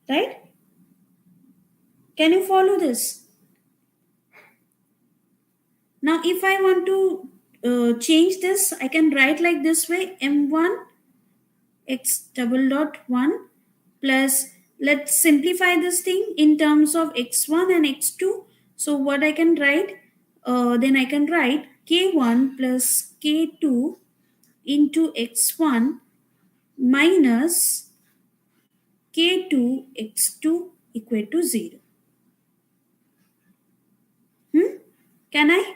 Right? Can you follow this? Now, if I want to change this, I can write like this way: m1 x double dot 1 plus, let's simplify this thing in terms of x1 and x2. So what I can write, then I can write k1 plus k2 into x1 minus k2 x2 equal to 0. Can I?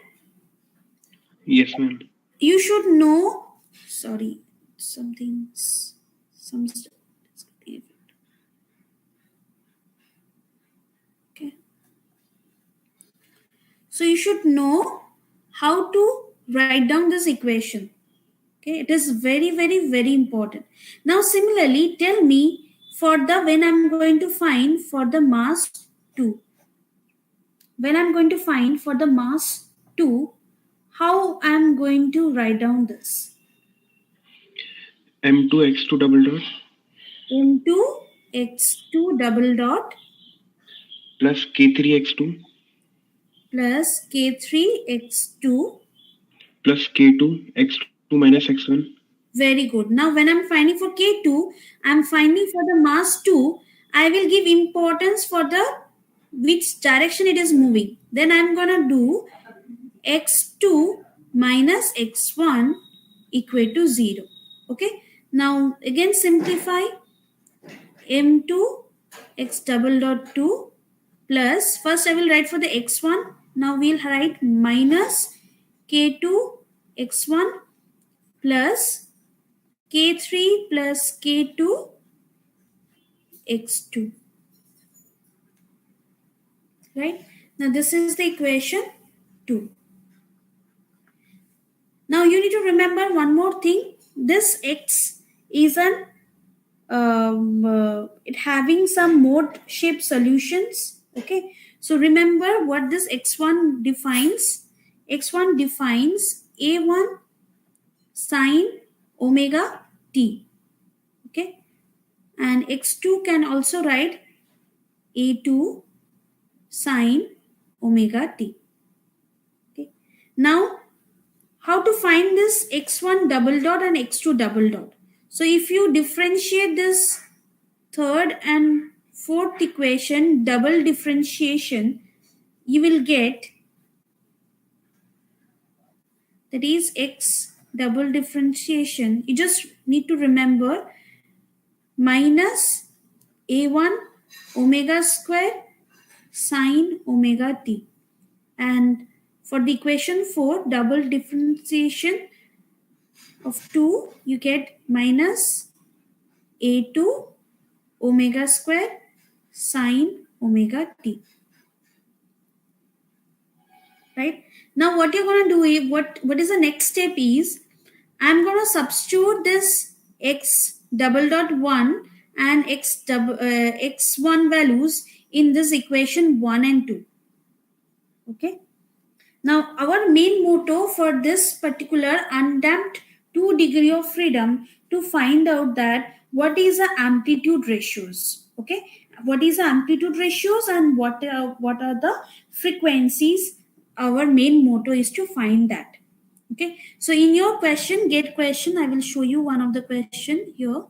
Yes, ma'am. You should know, sorry, some stuff. Okay. So you should know how to write down this equation. Okay, it is very, very, very important. Now, similarly, tell me for the when I'm going to find for the mass 2. When I'm going to find for the mass 2, how I'm going to write down this? M2 x2 double dot M2 x2 double dot plus k3 x2 plus k3 x2 plus k2 x2 minus x1. Very good. Now, when I'm finding for K2, I'm finding for the mass 2, I will give importance for the which direction it is moving. Then I'm going to do x2 minus x1 equal to 0. Okay. Now, again simplify m2 x double dot 2 plus, first I will write for the x1. Now, we'll write minus k2 x1 plus k3 plus k2 x2. Right? Now this is the equation 2. Now you need to remember one more thing. This x is an it having some mode shape solutions. Okay. So remember what this x1 defines. X1 defines a1 sine omega t. Okay. And x2 can also write a2 sine omega t. Okay. Now, how to find this x1 double dot and x2 double dot? So, if you differentiate this third and fourth equation, double differentiation, you will get, that is x double differentiation. You just need to remember minus a1 omega square sine omega t. And for the equation 4, double differentiation of 2, you get minus a2 omega square sine omega t. Right? Now what you're going to do is, what is the next step is, I'm going to substitute this x double dot 1 and x1 values in this equation 1 and 2. Okay. Now, our main motto for this particular undamped 2 degree of freedom to find out that what is the amplitude ratios. Okay, what is the amplitude ratios and what are the frequencies. Our main motto is to find that. Okay, so in your question, gate question, I will show you one of the question here.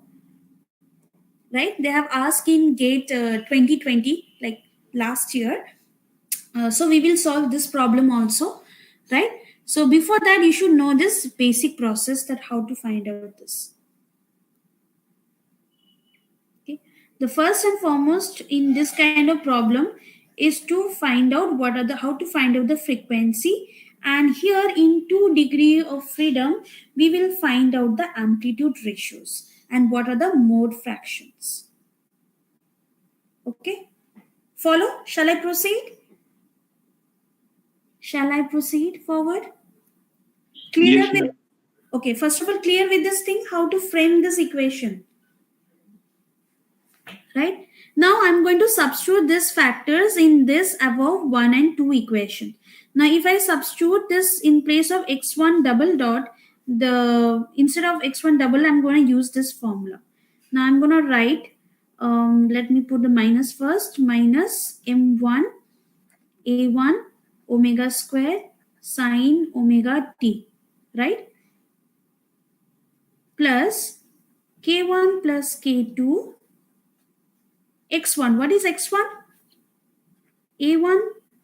Right, they have asked in gate 2020, like last year. So we will solve this problem also, right? So before that, you should know this basic process, that how to find out this. Okay, the first and foremost in this kind of problem is to find out how to find out the frequency, and here in 2 degree of freedom we will find out the amplitude ratios and what are the mode fractions. Okay, follow? Shall I proceed? Shall I proceed forward? Clear Yes, with, okay, first of all, clear with this thing, how to frame this equation. Right? Now I'm going to substitute these factors in this above 1 and 2 equation. Now if I substitute this in place of x1 double dot, instead of x1 double, I'm going to use this formula. Now I'm going to write, let me put the minus first, minus m1 a1 omega square sine omega t, right? Plus K1 plus K2 x1. What is x1? A1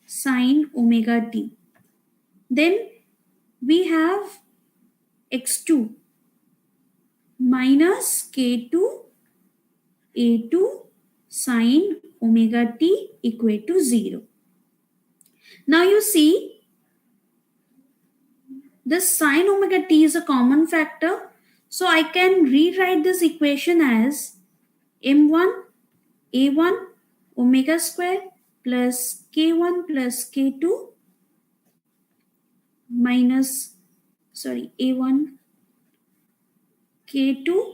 sine omega t. Then we have x2 minus K2 A2 sine omega t equal to 0. Now you see this sine omega t is a common factor. So I can rewrite this equation as m1 a1 omega square plus k1 plus k2 minus a1 k2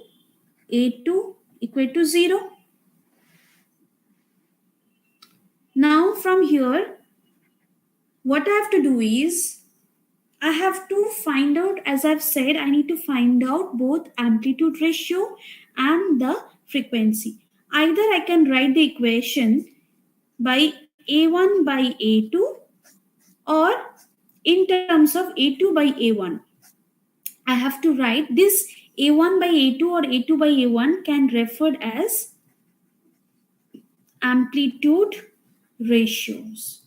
a2 equal to 0. Now from here, what I have to do is, I have to find out, as I've said, I need to find out both amplitude ratio and the frequency. Either I can write the equation by A1 by A2 or in terms of A2 by A1. I have to write this A1 by A2 or A2 by A1 can referred as amplitude ratios.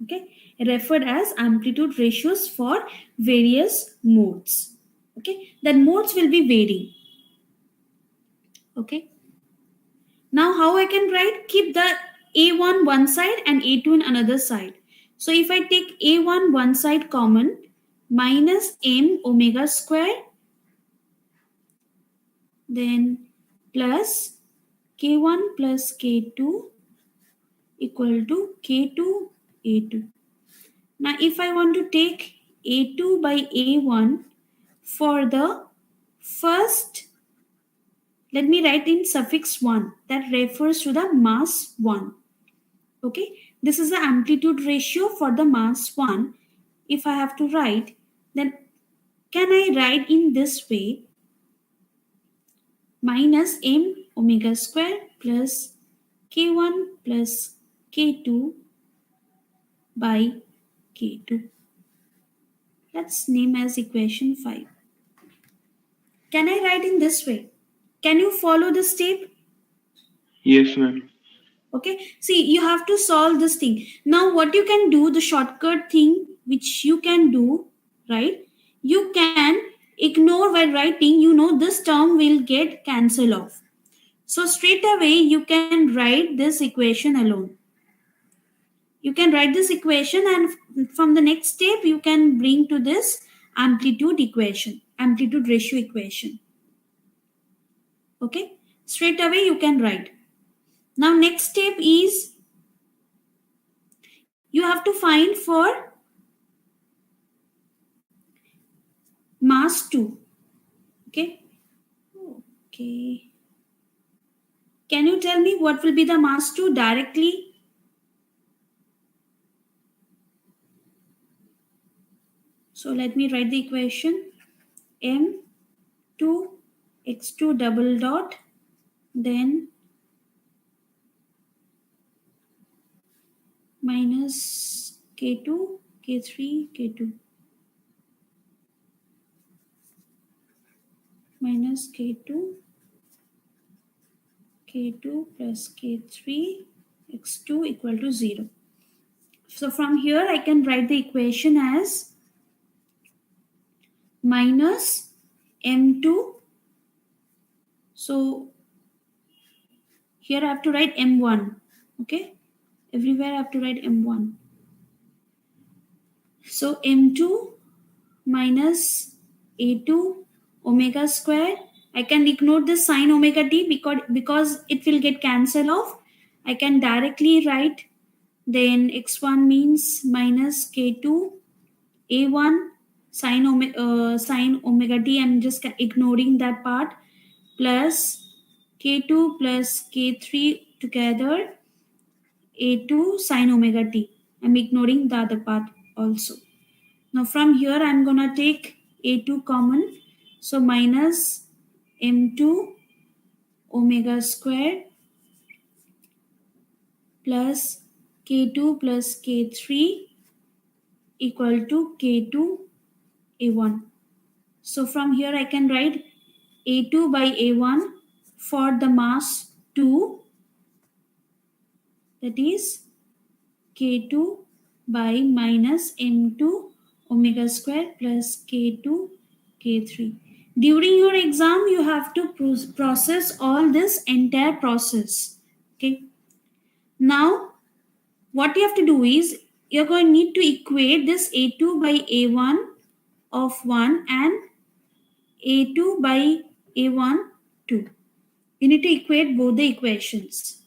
Okay, referred as amplitude ratios for various modes. Okay, then modes will be varying. Okay, now how I can write? Keep the A1 one side and A2 in another side. So if I take A1 one side common, minus m omega square, then plus K1 plus K2 equal to K2 A2. Now if I want to take A2 by A1 for the first, let me write in suffix 1 that refers to the mass 1. Okay, this is the amplitude ratio for the mass 1. If I have to write, then can I write in this way? Minus m omega square plus k1 plus k2 by k2. Let's name as equation 5. Can I write in this way? Can you follow the step? Yes, ma'am. Okay, see, you have to solve this thing. Now what you can do, the shortcut thing which you can do, right? You can ignore while writing, this term will get cancelled off. So straight away you can write this equation alone. You can write this equation and from the next step you can bring to this amplitude equation, amplitude ratio equation. Okay, straight away you can write. Now next step is you have to find for mass 2. Okay. Okay. Can you tell me what will be the mass 2 directly? So let me write the equation. M2 x2 double dot, then minus k2 k3 k2 minus k2 k2 plus k3 x2 equal to 0. So from here I can write the equation as minus m2. So here I have to write m1. Okay, everywhere I have to write m1. So m2 minus a2 omega square. I can ignore this sine omega t because it will get cancelled off. I can directly write, then x1 means minus k2 a1 sine omega t. I'm just ignoring that part, plus k2 plus k3 together a2 sine omega t. I'm ignoring the other part also. Now from here I'm gonna take a2 common, so minus m2 omega square plus k2 plus k3 equal to k2 a1. So from here I can write A2 by A1 for the mass 2, that is K2 by minus M2 omega square plus K2 K3. During your exam, you have to process all this entire process. Okay. Now, what you have to do is you're going to need to equate this A2 by A1 of 1 and A2 by A1 2. You need to equate both the equations.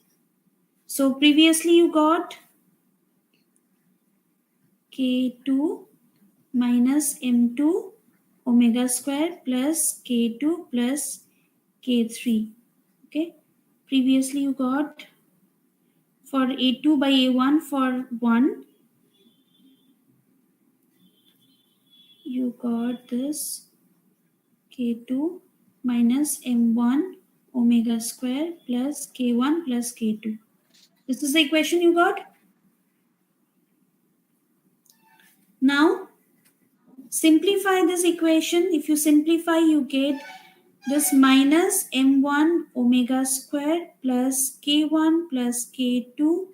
So previously you got K2 minus M2 omega square plus K2 plus K3. Okay. Previously you got for A2 by A1 for 1, you got this K2 minus M1 omega square plus K1 plus K2. This is the equation you got. Now simplify this equation. If you simplify, you get this minus M1 omega square plus K1 plus K2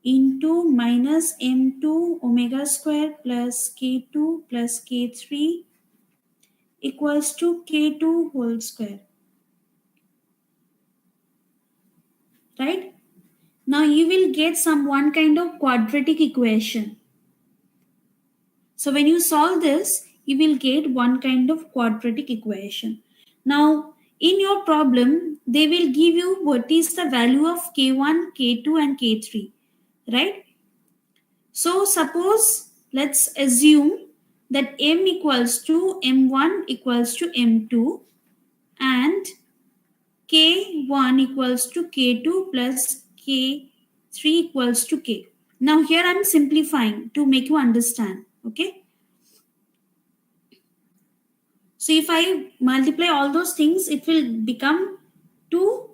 into minus M2 omega square plus K2 plus K3 equals to K2 whole square. Right? Now you will get one kind of quadratic equation. So when you solve this, you will get one kind of quadratic equation. Now, in your problem, they will give you what is the value of K1, K2 and K3, right? So suppose, let's assume that M equals to M1 equals to M2 and K1 equals to K2 plus K3 equals to K. Now here I am simplifying to make you understand, okay? So if I multiply all those things, it will become too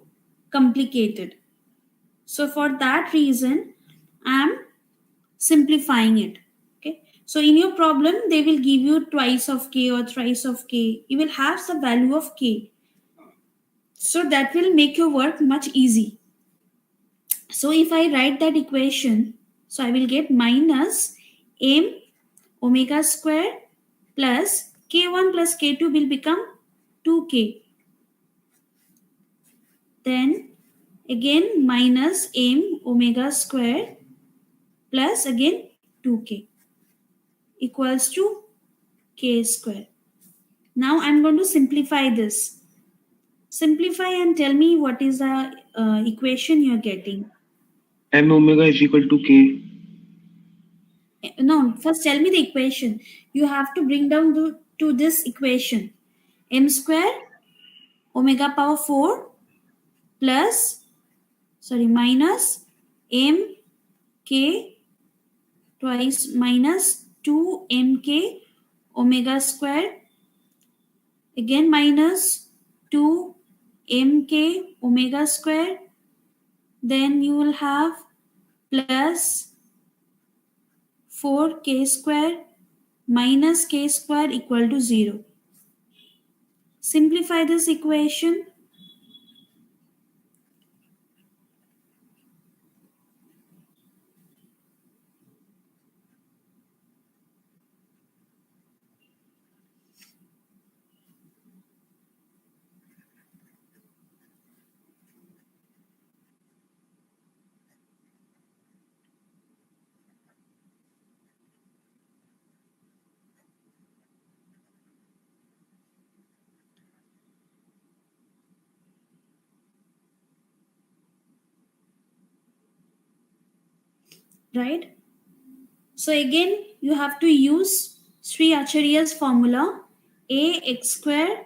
complicated. So for that reason, I am simplifying it. Okay. So in your problem, they will give you twice of K or thrice of K. You will have the value of K. So that will make your work much easy. So if I write that equation, so I will get minus M omega square plus K1 plus K2 will become 2K. Then again minus M omega square plus again 2K equals to K square. Now I'm going to simplify this. Simplify and tell me what is the equation you're getting. M omega is equal to K. No, first tell me the equation. You have to bring down to this equation. M square omega power 4 plus, minus M K twice minus 2mk omega square, again minus 2mk omega square, then you will have plus 4k square minus k square equal to 0. Simplify this equation. Right? So again, you have to use Sri Acharya's formula, ax square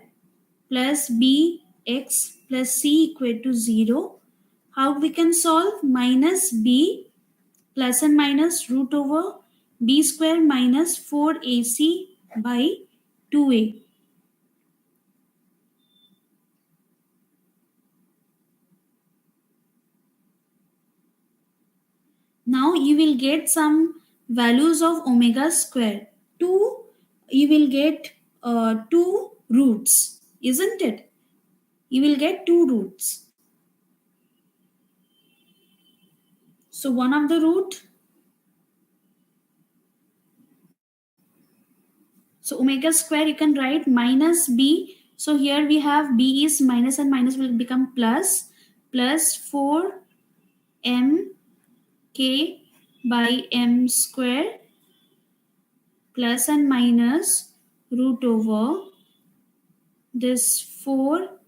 plus bx plus c equal to 0. How we can solve? Minus b plus and minus root over b square minus 4ac by 2a. Now you will get some values of omega square. You will get 2 roots. isn't it? You will get two roots. So one of the root, so omega square you can write minus b. So here we have b is minus and minus will become plus 4m k by m square plus and minus root over this 4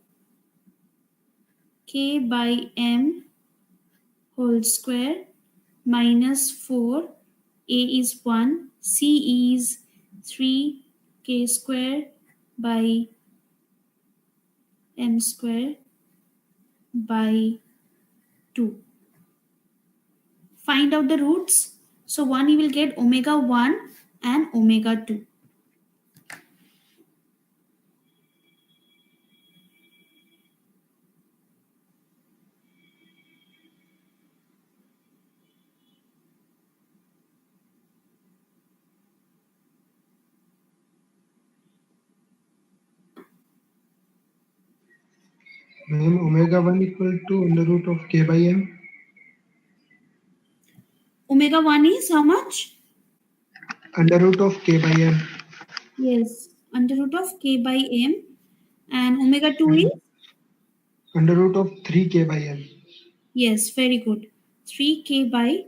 k by m whole square minus 4, a is 1, c is 3 k square by m square by 2. Find out the roots. So 1 you will get omega 1 and omega 2. Ma'am, omega 1 equal to under root of k by m. Omega 1 is how much? Under root of k by m. Yes, under root of k by m. And omega 2 is? Under root of 3k by m. Yes, very good. 3k by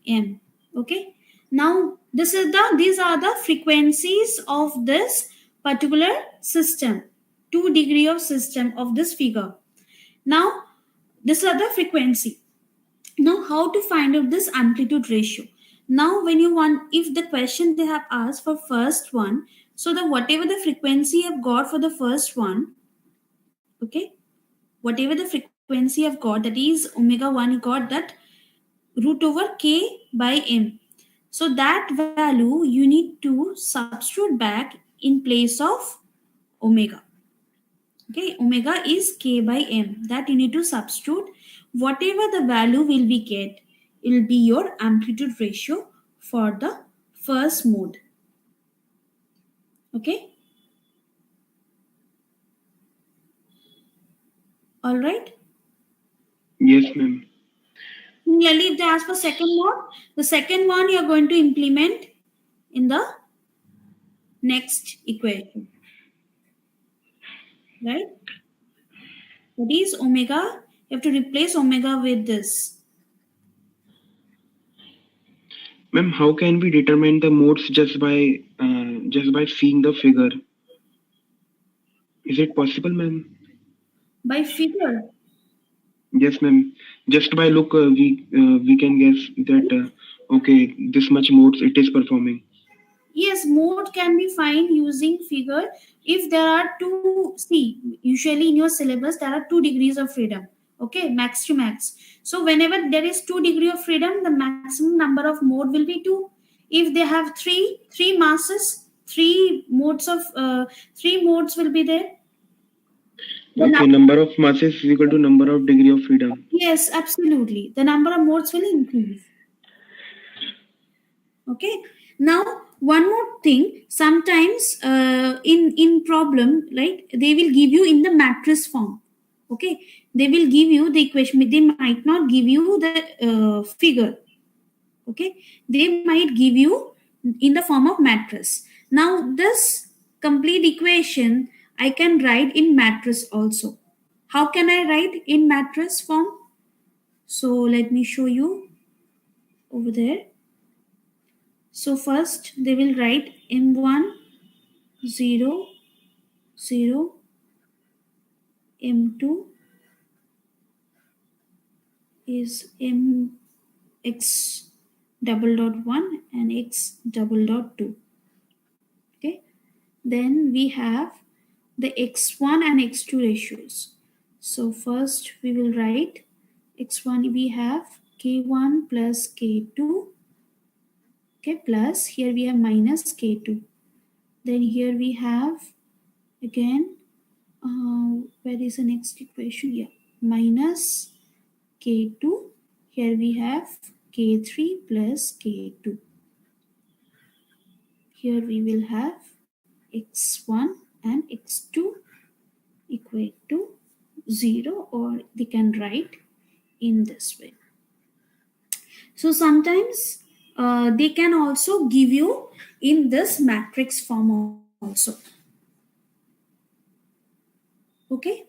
m. Okay. Now these are the frequencies of this particular system. 2 degree of system of this figure. Now this is the frequency. Now how to find out this amplitude ratio? Now when you want, if the question they have asked for first one, so the whatever the frequency you have got for the first one, okay, whatever the frequency you have got, that is omega 1, you got that root over k by m. So that value you need to substitute back in place of omega. Okay, omega is k by m. That you need to substitute. Whatever the value will be get, it will be your amplitude ratio for the first mode. Okay. All right. Yes, ma'am. Similarly, if they ask for second mode, the second one you are going to implement in the next equation. Right? That is omega. You have to replace omega with this. Ma'am, how can we determine the modes just by seeing the figure? Is it possible, ma'am? By figure. Yes, ma'am. Just by look, we can guess that okay, this much modes it is performing. Yes, mode can be found using figure. If there are two, see, usually in your syllabus there are 2 degrees of freedom. Okay, max to max. So whenever there is 2 degree of freedom, the maximum number of mode will be 2. If they have three masses, 3 modes will be there. Okay, number of masses is equal to number of degree of freedom. Yes, absolutely. The number of modes will increase. Okay. Now one more thing. Sometimes in problem, right, they will give you in the matrix form. Okay, they will give you the equation. They might not give you the figure. Okay, they might give you in the form of matrix. Now this complete equation I can write in matrix also. How can I write in matrix form? So let me show you over there. So first they will write M1 0 0, M2 is mx double dot 1 and x double dot 2. Okay, then we have the x1 and x2 ratios. So first we will write x1, we have k1 plus k2. Okay, plus here we have minus k2. Then here we have again, where is the next equation? Yeah, minus k2. Here we have k3 plus k2. Here we will have x1 and x2. equate to 0, or they can write in this way. So sometimes they can also give you in this matrix form also. Okay.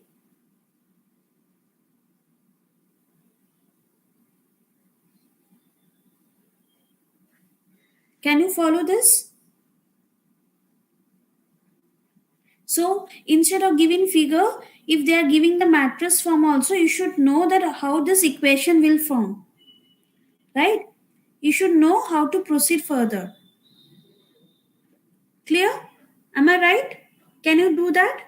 Can you follow this? So instead of giving figure, if they are giving the matrix form also, you should know that how this equation will form, right? You should know how to proceed further. Clear? Am I right? Can you do that?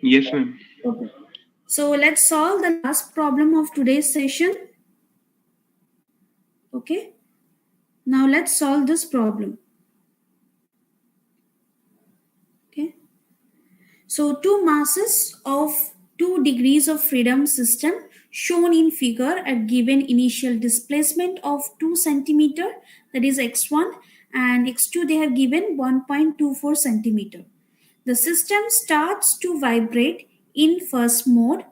Yes, ma'am. Okay. So let's solve the last problem of today's session. Okay. Now let's solve this problem. Okay. So two masses of 2 degrees of freedom system shown in figure at given initial displacement of 2 centimeter, that is x1, and x2 they have given 1.24 centimeter. The system starts to vibrate in first mode.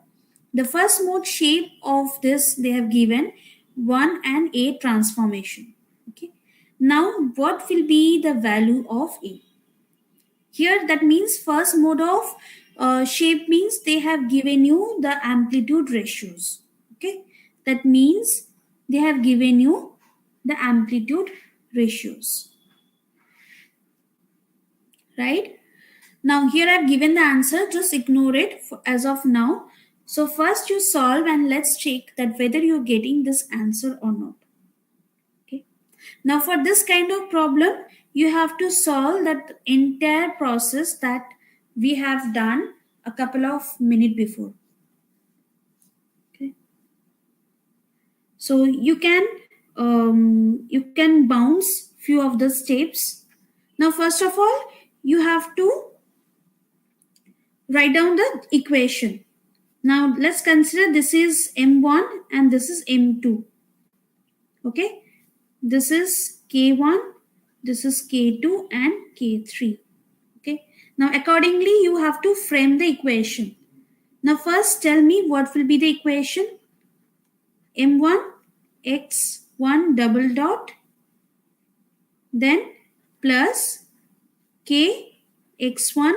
The first mode shape of this they have given 1 and A transformation. Okay. Now what will be the value of A? Here that means first mode of shape means they have given you the amplitude ratios. Okay. That means they have given you the amplitude ratios. Right. Now here I've given the answer, just ignore it as of now. So first you solve and let's check that whether you're getting this answer or not. Okay. Now for this kind of problem, you have to solve that entire process that we have done a couple of minutes before. Okay. So you can bounce few of the steps. Now first of all, you have to write down the equation. Now let's consider this is M1 and this is M2. Okay. This is K1, this is K2 and K3. Okay. Now accordingly you have to frame the equation. Now first tell me what will be the equation. M1 x1 double dot, then plus K x1,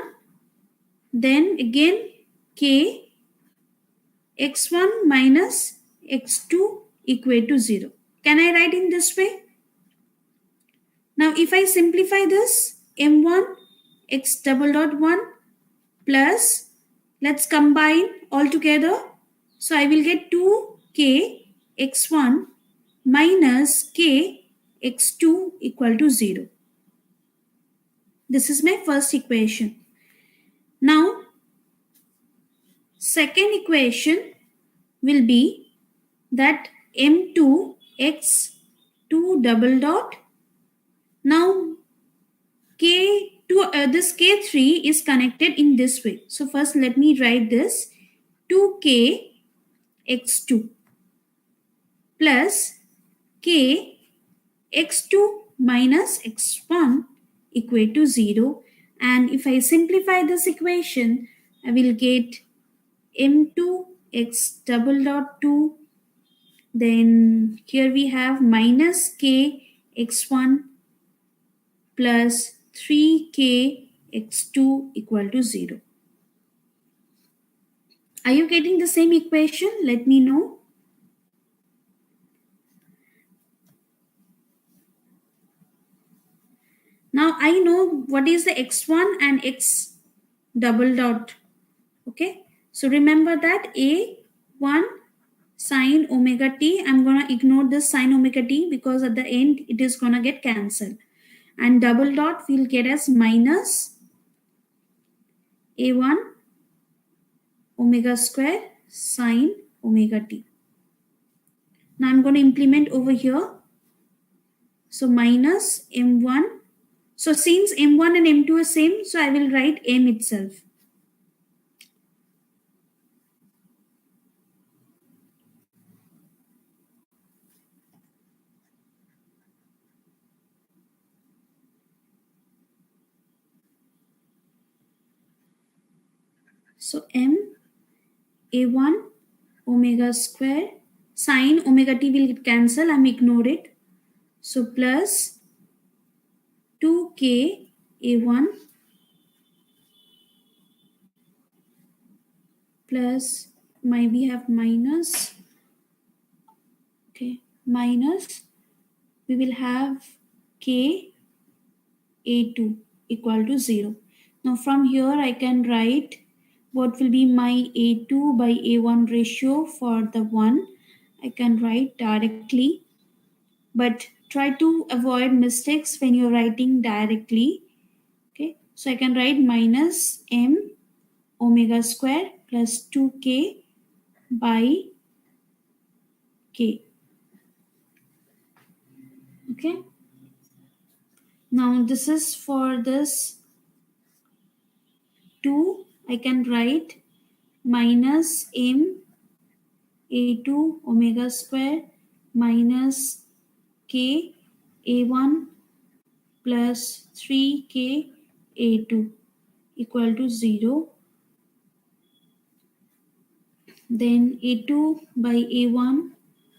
then again K x1 minus x2 equal to 0. Can I write in this way? Now if I simplify this, m1 x double dot 1 plus, let's combine all together. So I will get 2k x1 minus k x2 equal to 0. This is my first equation. Now second equation will be that m2 x2 double dot. Now K2, this K3 is connected in this way. So first let me write this 2K x2 plus K x2 minus x1 equal to 0. And if I simplify this equation, I will get m2 x double dot 2. Then here we have minus K x1 plus 3k x2 equal to 0. Are you getting the same equation? Let me know. Now I know what is the x1 and x double dot. Okay. So remember that a1 sine omega t. I'm going to ignore this sine omega t because at the end it is going to get cancelled. And double dot we'll get as minus a1 omega square sine omega t. Now I'm going to implement over here. So minus m1. So since m1 and m2 are same, so I will write m itself. So m a1 omega square, sine omega t will cancel, I'm ignore it. So plus 2k a1 plus we have minus, okay, minus we will have k a2 equal to 0. Now from here I can write what will be my a2 by a1 ratio for the 1. I can write directly, but try to avoid mistakes when you're writing directly. Okay, so I can write minus m omega square plus 2k by k. Okay, now this is for this 2. I can write minus m a2 omega square minus k a1 plus 3k a2 equal to 0. Then a2 by a1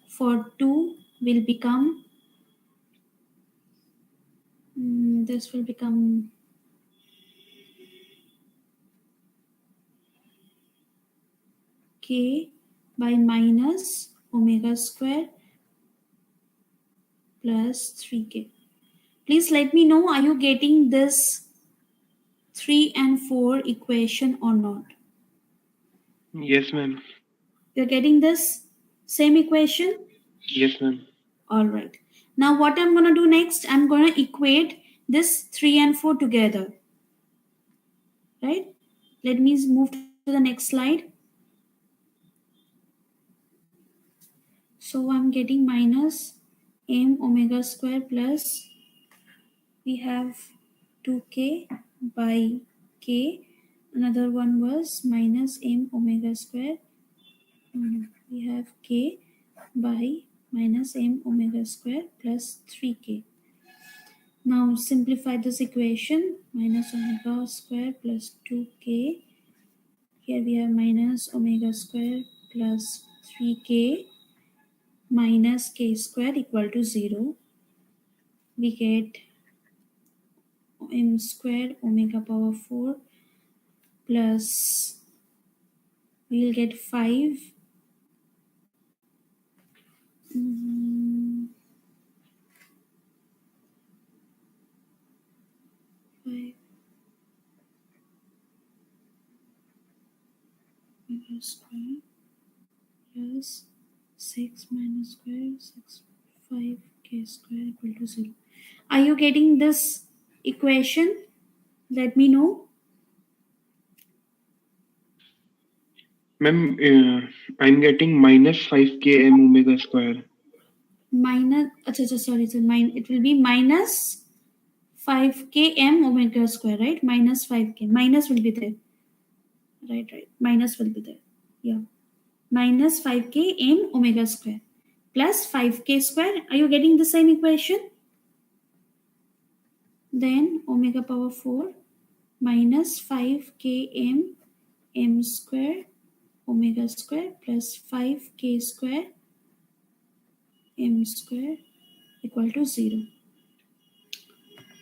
for 2 will become, this will become k by minus omega square plus 3k. Please let me know, are you getting this 3 and 4 equation or not? Yes, ma'am. You're getting this same equation? Yes, ma'am. All right. Now what I'm going to do next, I'm going to equate this 3 and 4 together. Right? Let me move to the next slide. So I'm getting minus m omega square plus, we have 2k by k. Another one was minus m omega square. We have k by minus m omega square plus 3k. Now simplify this equation, minus omega square plus 2k. Here we have minus omega square plus 3k minus k square equal to 0. We get m square omega power 4 plus, we will get 5 5 omega square plus 6 minus square 6 5 k square equal to 0. Are you getting this equation? Let me know. Ma'am, I'm getting minus 5k m omega square. Minus, sorry, it will be minus 5k m omega square, right? Minus 5k. Minus will be there. Right. Minus will be there. Yeah. Minus 5k m omega square plus 5k square. Are you getting the same equation? Then omega power 4 minus 5k m square omega square plus 5k square m square equal to 0.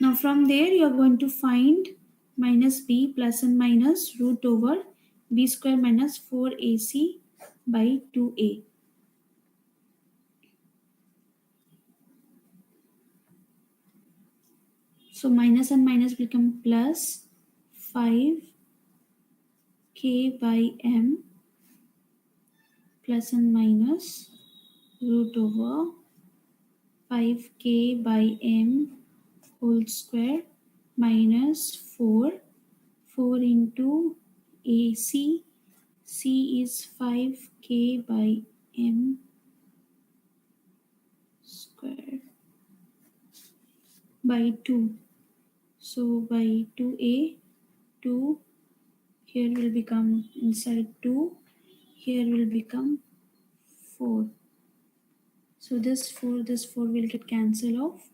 Now from there you are going to find minus b plus and minus root over b square minus 4ac by 2a. So minus and minus become plus 5k by m plus and minus root over 5k by m whole square minus 4 into ac. C is 5k by m square by 2. So by 2a, 2 here will become inside 2, here will become 4. So this 4 will get cancelled off.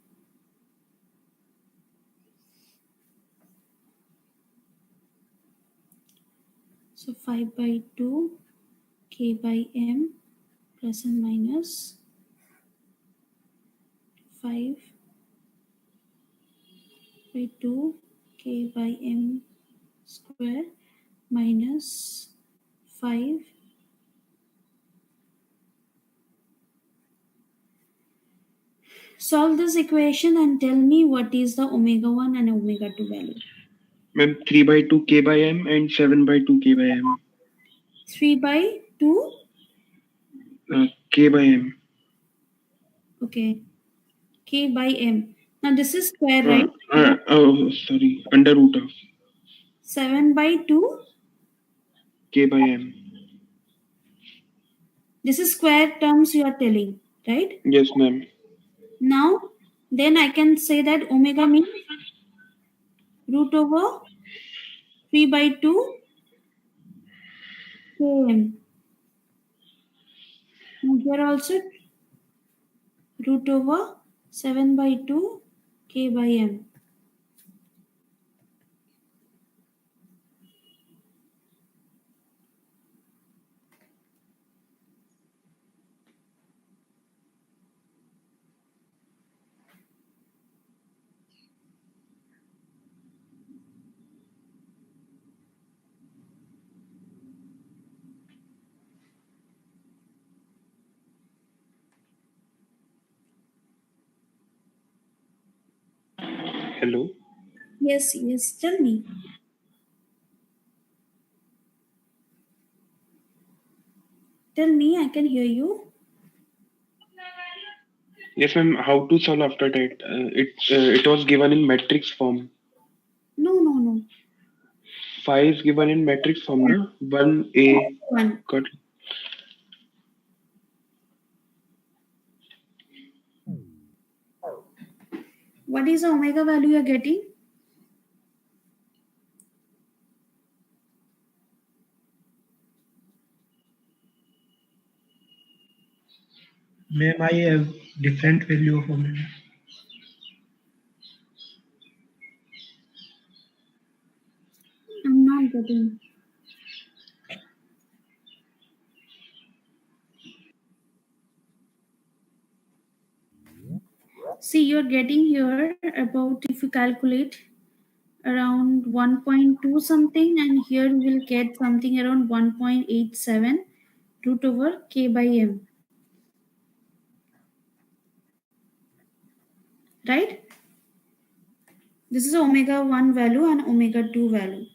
So 5 by 2 k by m plus and minus 5 by 2 k by m square minus 5 . Solve this equation and tell me what is the omega 1 and omega 2 value. Ma'am, 3 by 2 k by m and 7 by 2 k by m. 3 by 2 K by m. okay, k by m. Now this is square, right? Oh, sorry. Under root of 7 by 2 k by m. this is square terms you are telling, right? Yes, ma'am. Now then I can say that omega means root over 3 by 2 km. Now here also root over 7 by 2 k by m. Hello. Yes, tell me. Tell me, I can hear you. Yes, ma'am. How to solve after that? It was given in matrix form. No. Phi is given in matrix form, na? 1a. 1. Got. What is the omega value you are getting? Ma'am, I have different value of omega. I'm not getting. See, you're getting here about, if you calculate, around 1.2 something, and here you will get something around 1.87 root over k by m. Right? This is omega 1 value and omega 2 value.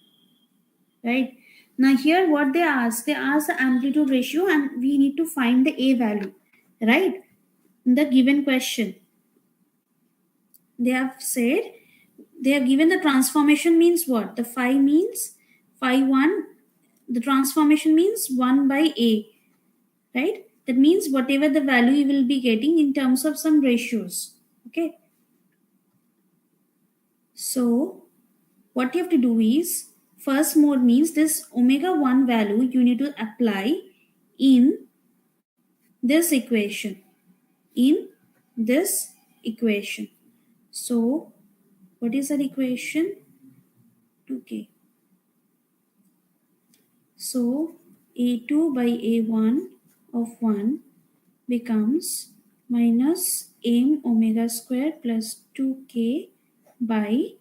Right? Now here what they ask the amplitude ratio and we need to find the a value. Right? In the given question, they have said, they have given the transformation means what? The phi means phi 1, the transformation means 1 by a, right? That means whatever the value you will be getting in terms of some ratios. Okay. So what you have to do is, first mode means this omega 1 value you need to apply in this equation. In this equation. So what is that equation? 2k. So a2 by a1 of 1 becomes minus m omega square plus 2k by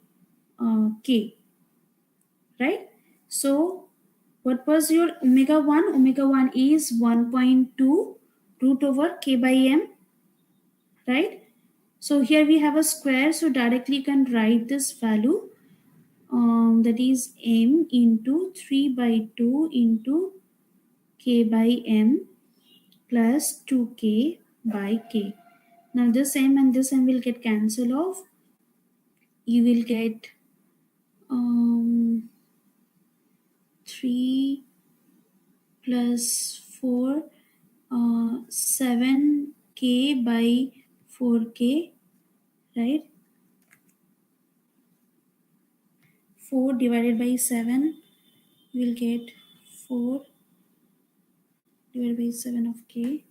k. Right? So what was your omega 1? Omega 1 is 1.2 root over k by m. Right? So here we have a square, so directly you can write this value. That is m into 3 by 2 into k by m plus 2k by k. Now this m and this m will get cancelled off. You will get 3 plus 4, 7k by 4k, right? 4 divided by 7, you will get 4 divided by 7 of k.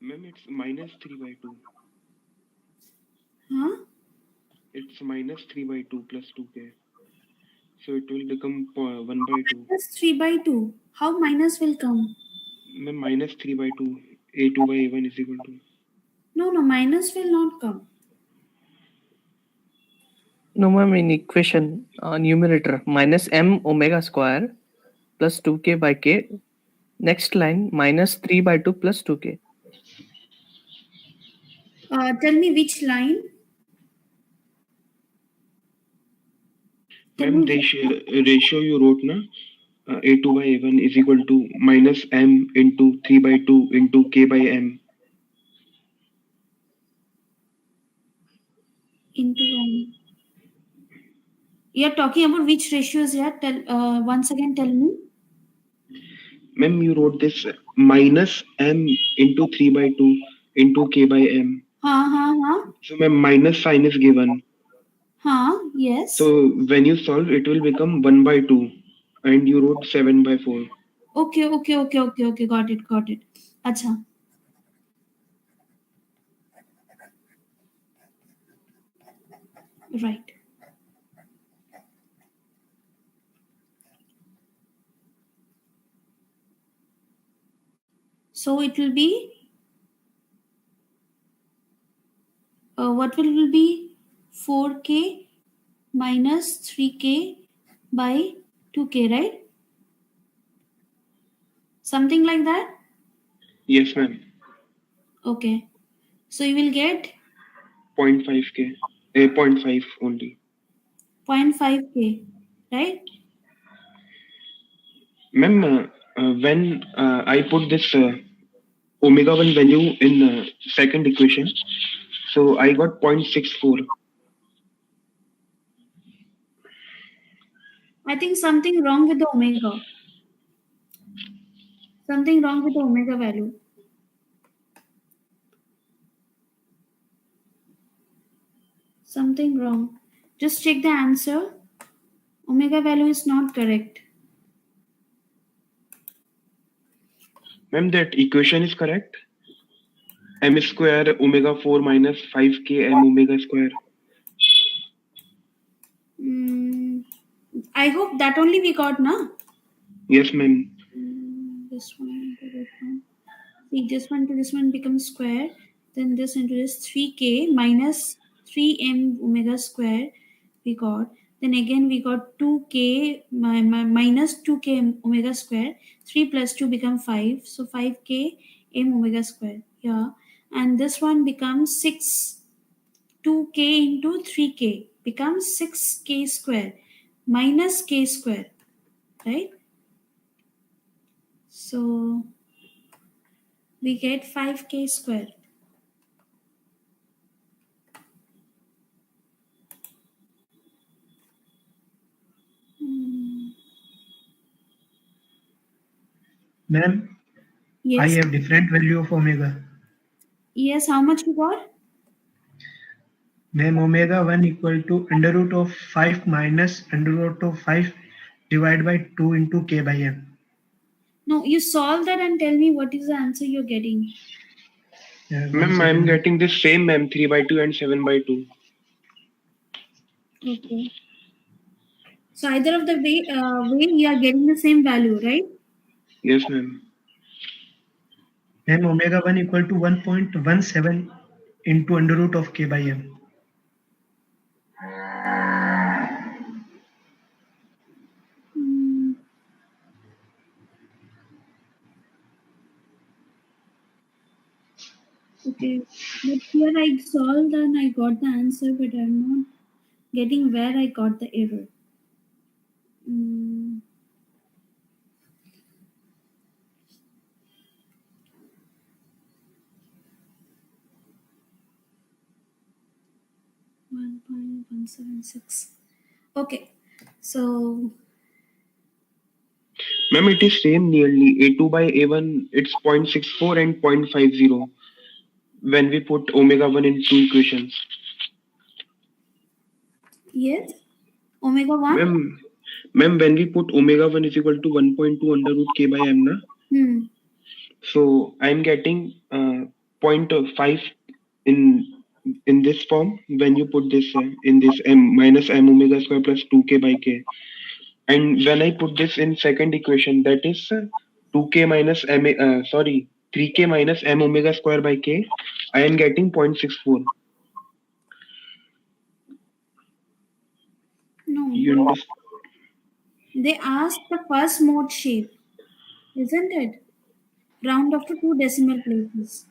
Ma'am, it's minus 3 by 2. Huh? It's minus 3 by 2 plus 2k. So it will become 1 by 2. Minus 3 by 2. How minus will come? Ma'am, minus 3 by 2. A2 by A1 is equal to. No, minus will not come. No, ma'am, in equation numerator minus m omega square plus 2k by k. Next line minus 3 by 2 plus 2k. Tell me which line. Ma'am, ratio you wrote na, A2 by A1 is equal to minus m into 3 by 2 into k by m. Into m. You are talking about which ratios here? Once again, tell me. Ma'am, you wrote this minus m into 3 by 2 into k by m. So, ma'am, minus sign is given. Yes. So, when you solve, it will become 1 by 2. And you wrote 7 by 4. Okay. Got it. Acha. Right. So it will be what will be 4k minus 3k by 2k, right? Something like that? Yes, ma'am. Okay. So you will get 0.5k. 0.5 only. 0.5k, right? Ma'am, when I put this omega 1 value in second equation, so I got 0.64. I think something wrong with the omega. Something wrong with the omega value. Something wrong. Just check the answer. Omega value is not correct. Ma'am, that equation is correct. M square omega 4 minus 5k m omega square. I hope that only we got, na? Yes, ma'am. This one to this one. See, this one to this one becomes square. Then this into this 3k minus 3m omega square we got. Then again we got 2k minus 2k omega square. 3 plus 2 become 5. So 5k m omega square. Yeah. And this one becomes 6. 2k into 3k becomes 6k square minus k square. Right? So we get 5k square. Ma'am, Yes. I have different value of omega. Yes, how much you got? Ma'am, omega 1 equal to under root of 5 minus under root of 5 divided by 2 into k by m. No, you solve that and tell me what is the answer you're getting. Ma'am, I'm getting this same, ma'am, 3 by 2 and 7 by 2. Okay. So either of the way you are getting the same value, right? Yes, ma'am. Ma'am, omega 1 equal to 1.17 into under root of k by m. Okay. But here I solved and I got the answer, but I'm not getting where I got the error. 1.176. Okay. So Ma'am, it is same nearly. A2 by A1, it's 0.64 and 0.50 when we put omega 1 in two equations. yes, omega 1. Ma'am, when we put omega 1 is equal to 1.2 under root k by m, na? So I'm getting 0.5 in this form when you put this in this m minus m omega square plus 2k by k. And when I put this in second equation, that is 2k minus 3k minus m omega square by k, I am getting 0.64. No. You understand? They asked the first mode shape, isn't it? Round off to 2 decimal places.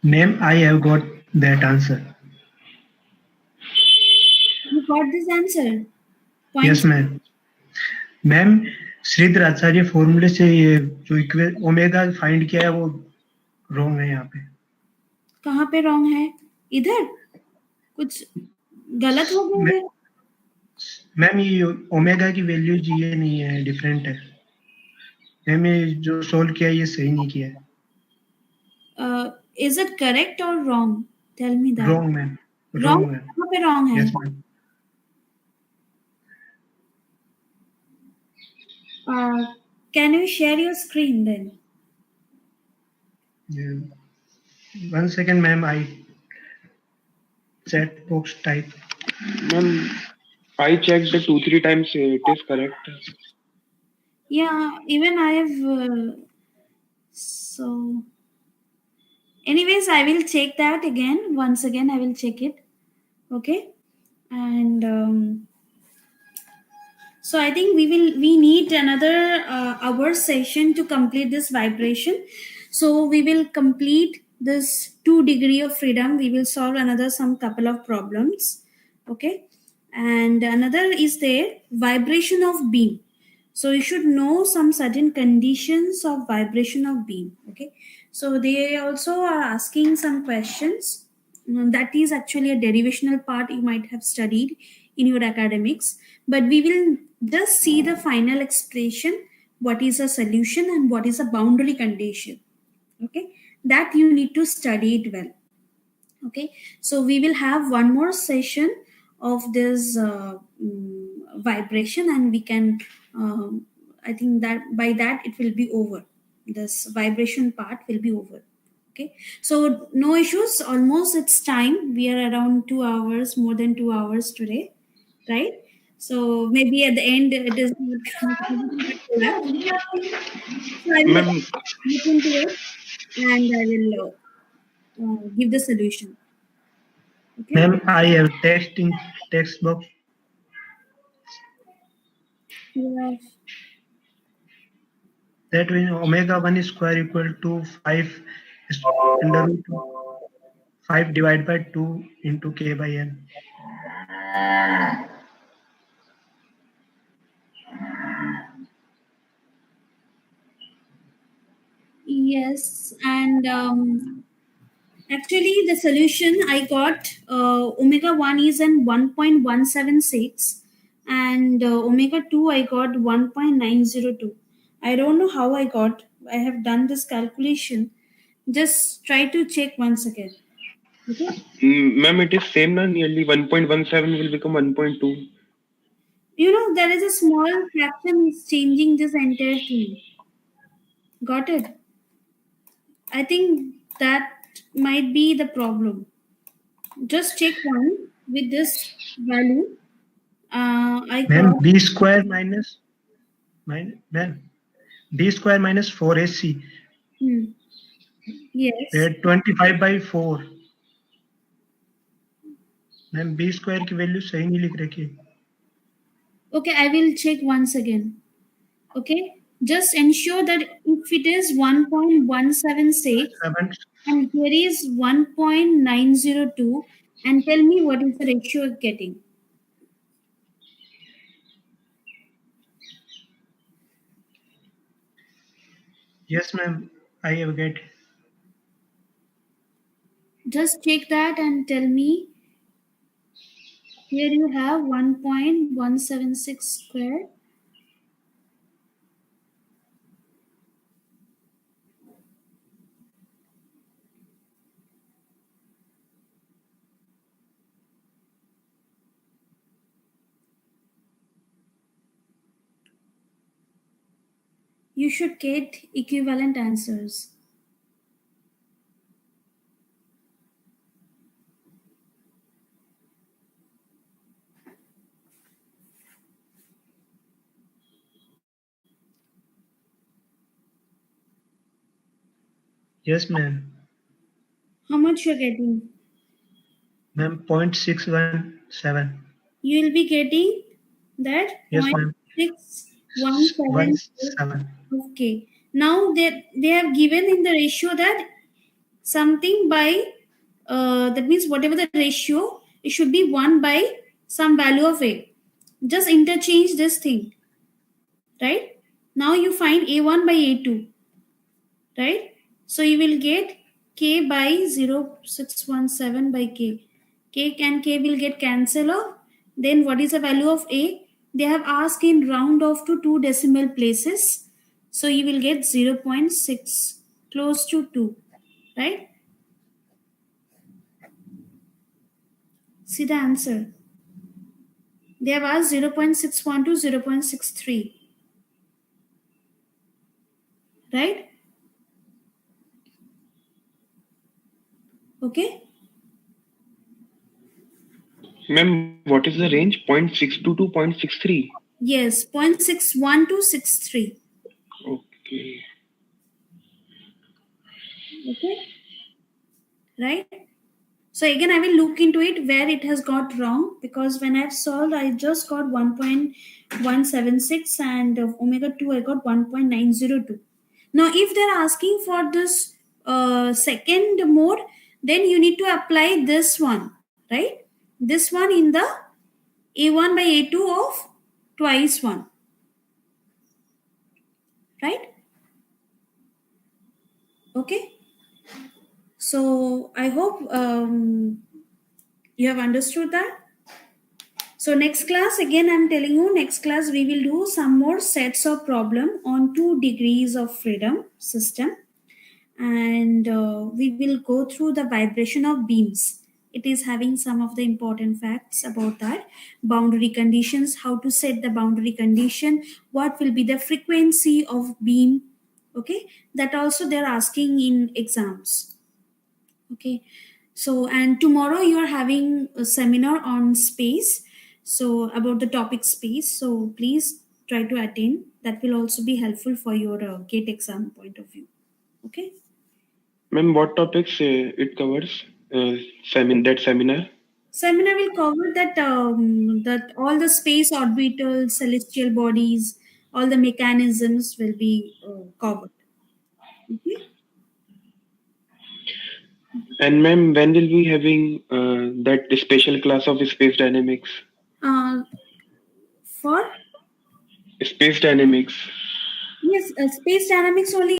Ma'am, I have got that answer. You got this answer? Yes, Points. ma'am. Ma'am Shridhar Acharya फॉर्मूले से ये जो omega find किया है वो wrong है यहाँ पे. कहाँ पे रॉन्ग है? इधर कुछ गलत हो गया है? मैम ये ओमेगा की वैल्यू ये नहीं है, डिफरेंट है. मैम ये जो सोल्व किया ये सही नहीं किया है. Is it correct or wrong? Tell me that. Wrong ma'am. Wrong? Wrong है. कहाँ पे wrong है? Yes ma'am. Can you share your screen then? Yeah. 1 second, ma'am. I chat box type. Ma'am, I checked the 2-3 times. It is correct. Yeah, even I have. So, anyways, I will check that again. Once again, I will check it. Okay, and so I think we need another hour session to complete this vibration. So we will complete this 2 degree of freedom. We will solve another some couple of problems. Okay, and another is there vibration of beam. So you should know some certain conditions of vibration of beam. Okay, so they also are asking some questions. That is actually a derivational part you might have studied in your academics, but we will just see the final expression, what is a solution and what is a boundary condition. Okay, that you need to study it well. Okay, so we will have one more session of this vibration, and we can I think that by that it will be over. This vibration part will be over. Okay, so no issues, almost it's time. We are around 2 hours, more than 2 hours today, right? So maybe at the end it is not collapse. So I will Ma'am, look into it and I will give the solution. Okay. Ma'am, I have text in text box. Yeah. That means omega 1 square equal to 5 under root of 5 divided by 2 into k by n. Yes, and actually the solution I got omega 1 is in 1.176 and omega 2 I got 1.902. I don't know how I got. I have done this calculation. Just try to check once again. Okay. ma'am, it is same na. Nearly 1.17 will become 1.2. You know, there is a small fraction is changing this entire thing. Got it? I think that might be the problem. Just check one with this value. I Ma'am, got b square minus ma'am, b square minus 4ac. yes. 25 by 4. Ma'am B square की value सही नहीं लिख रखी. Okay, I will check once again. Okay, just ensure that if it is 1.176 and here is 1.902, and tell me what is the ratio you're getting. Yes, ma'am. I have get. Just check that and tell me. Here you have 1.176 square. You should get equivalent answers. Yes, ma'am. How much you're getting? Ma'am, 0.617. You will be getting that Yes, ma'am. 0.617 17. of K. Now they have given in the ratio that something by that means whatever the ratio, it should be 1 by some value of A. Just interchange this thing, right? Now you find A1 by A2, right? So you will get K by 0.617 by K. K and K will get cancel off. Then what is the value of A? They have asked in round off to 2 decimal places. So you will get 0.6 close to 2, right? See the answer. They have asked 0.61 to 0.63, right? Okay. Ma'am, what is the range? 0.62 to 0.63. Yes, 0.61 to 63. Okay. Okay. Right. So again, I will look into it where it has got wrong, because when I've solved, I just got 1.176 and omega 2 I got 1.902. Now, if they're asking for this second mode, then you need to apply this one, right? This one in the A1 by A2 of twice 1, right? Okay. So I hope you have understood that. So next class, again I'm telling you, next class we will do some more sets of problem on 2 degrees of freedom system, and we will go through the vibration of beams. It is having some of the important facts about that. Boundary conditions, how to set the boundary condition, what will be the frequency of beam. Okay, that also they're asking in exams. Okay, so and tomorrow you are having a seminar on space, so about the topic space. So please try to attend. That will also be helpful for your gate exam point of view. Okay. Ma'am, what topics it covers? That seminar. Seminar will cover that all the space orbital celestial bodies, all the mechanisms will be covered. Okay. And ma'am, when will we having that special class of space dynamics? Uh, for Space dynamics. yes, space dynamics only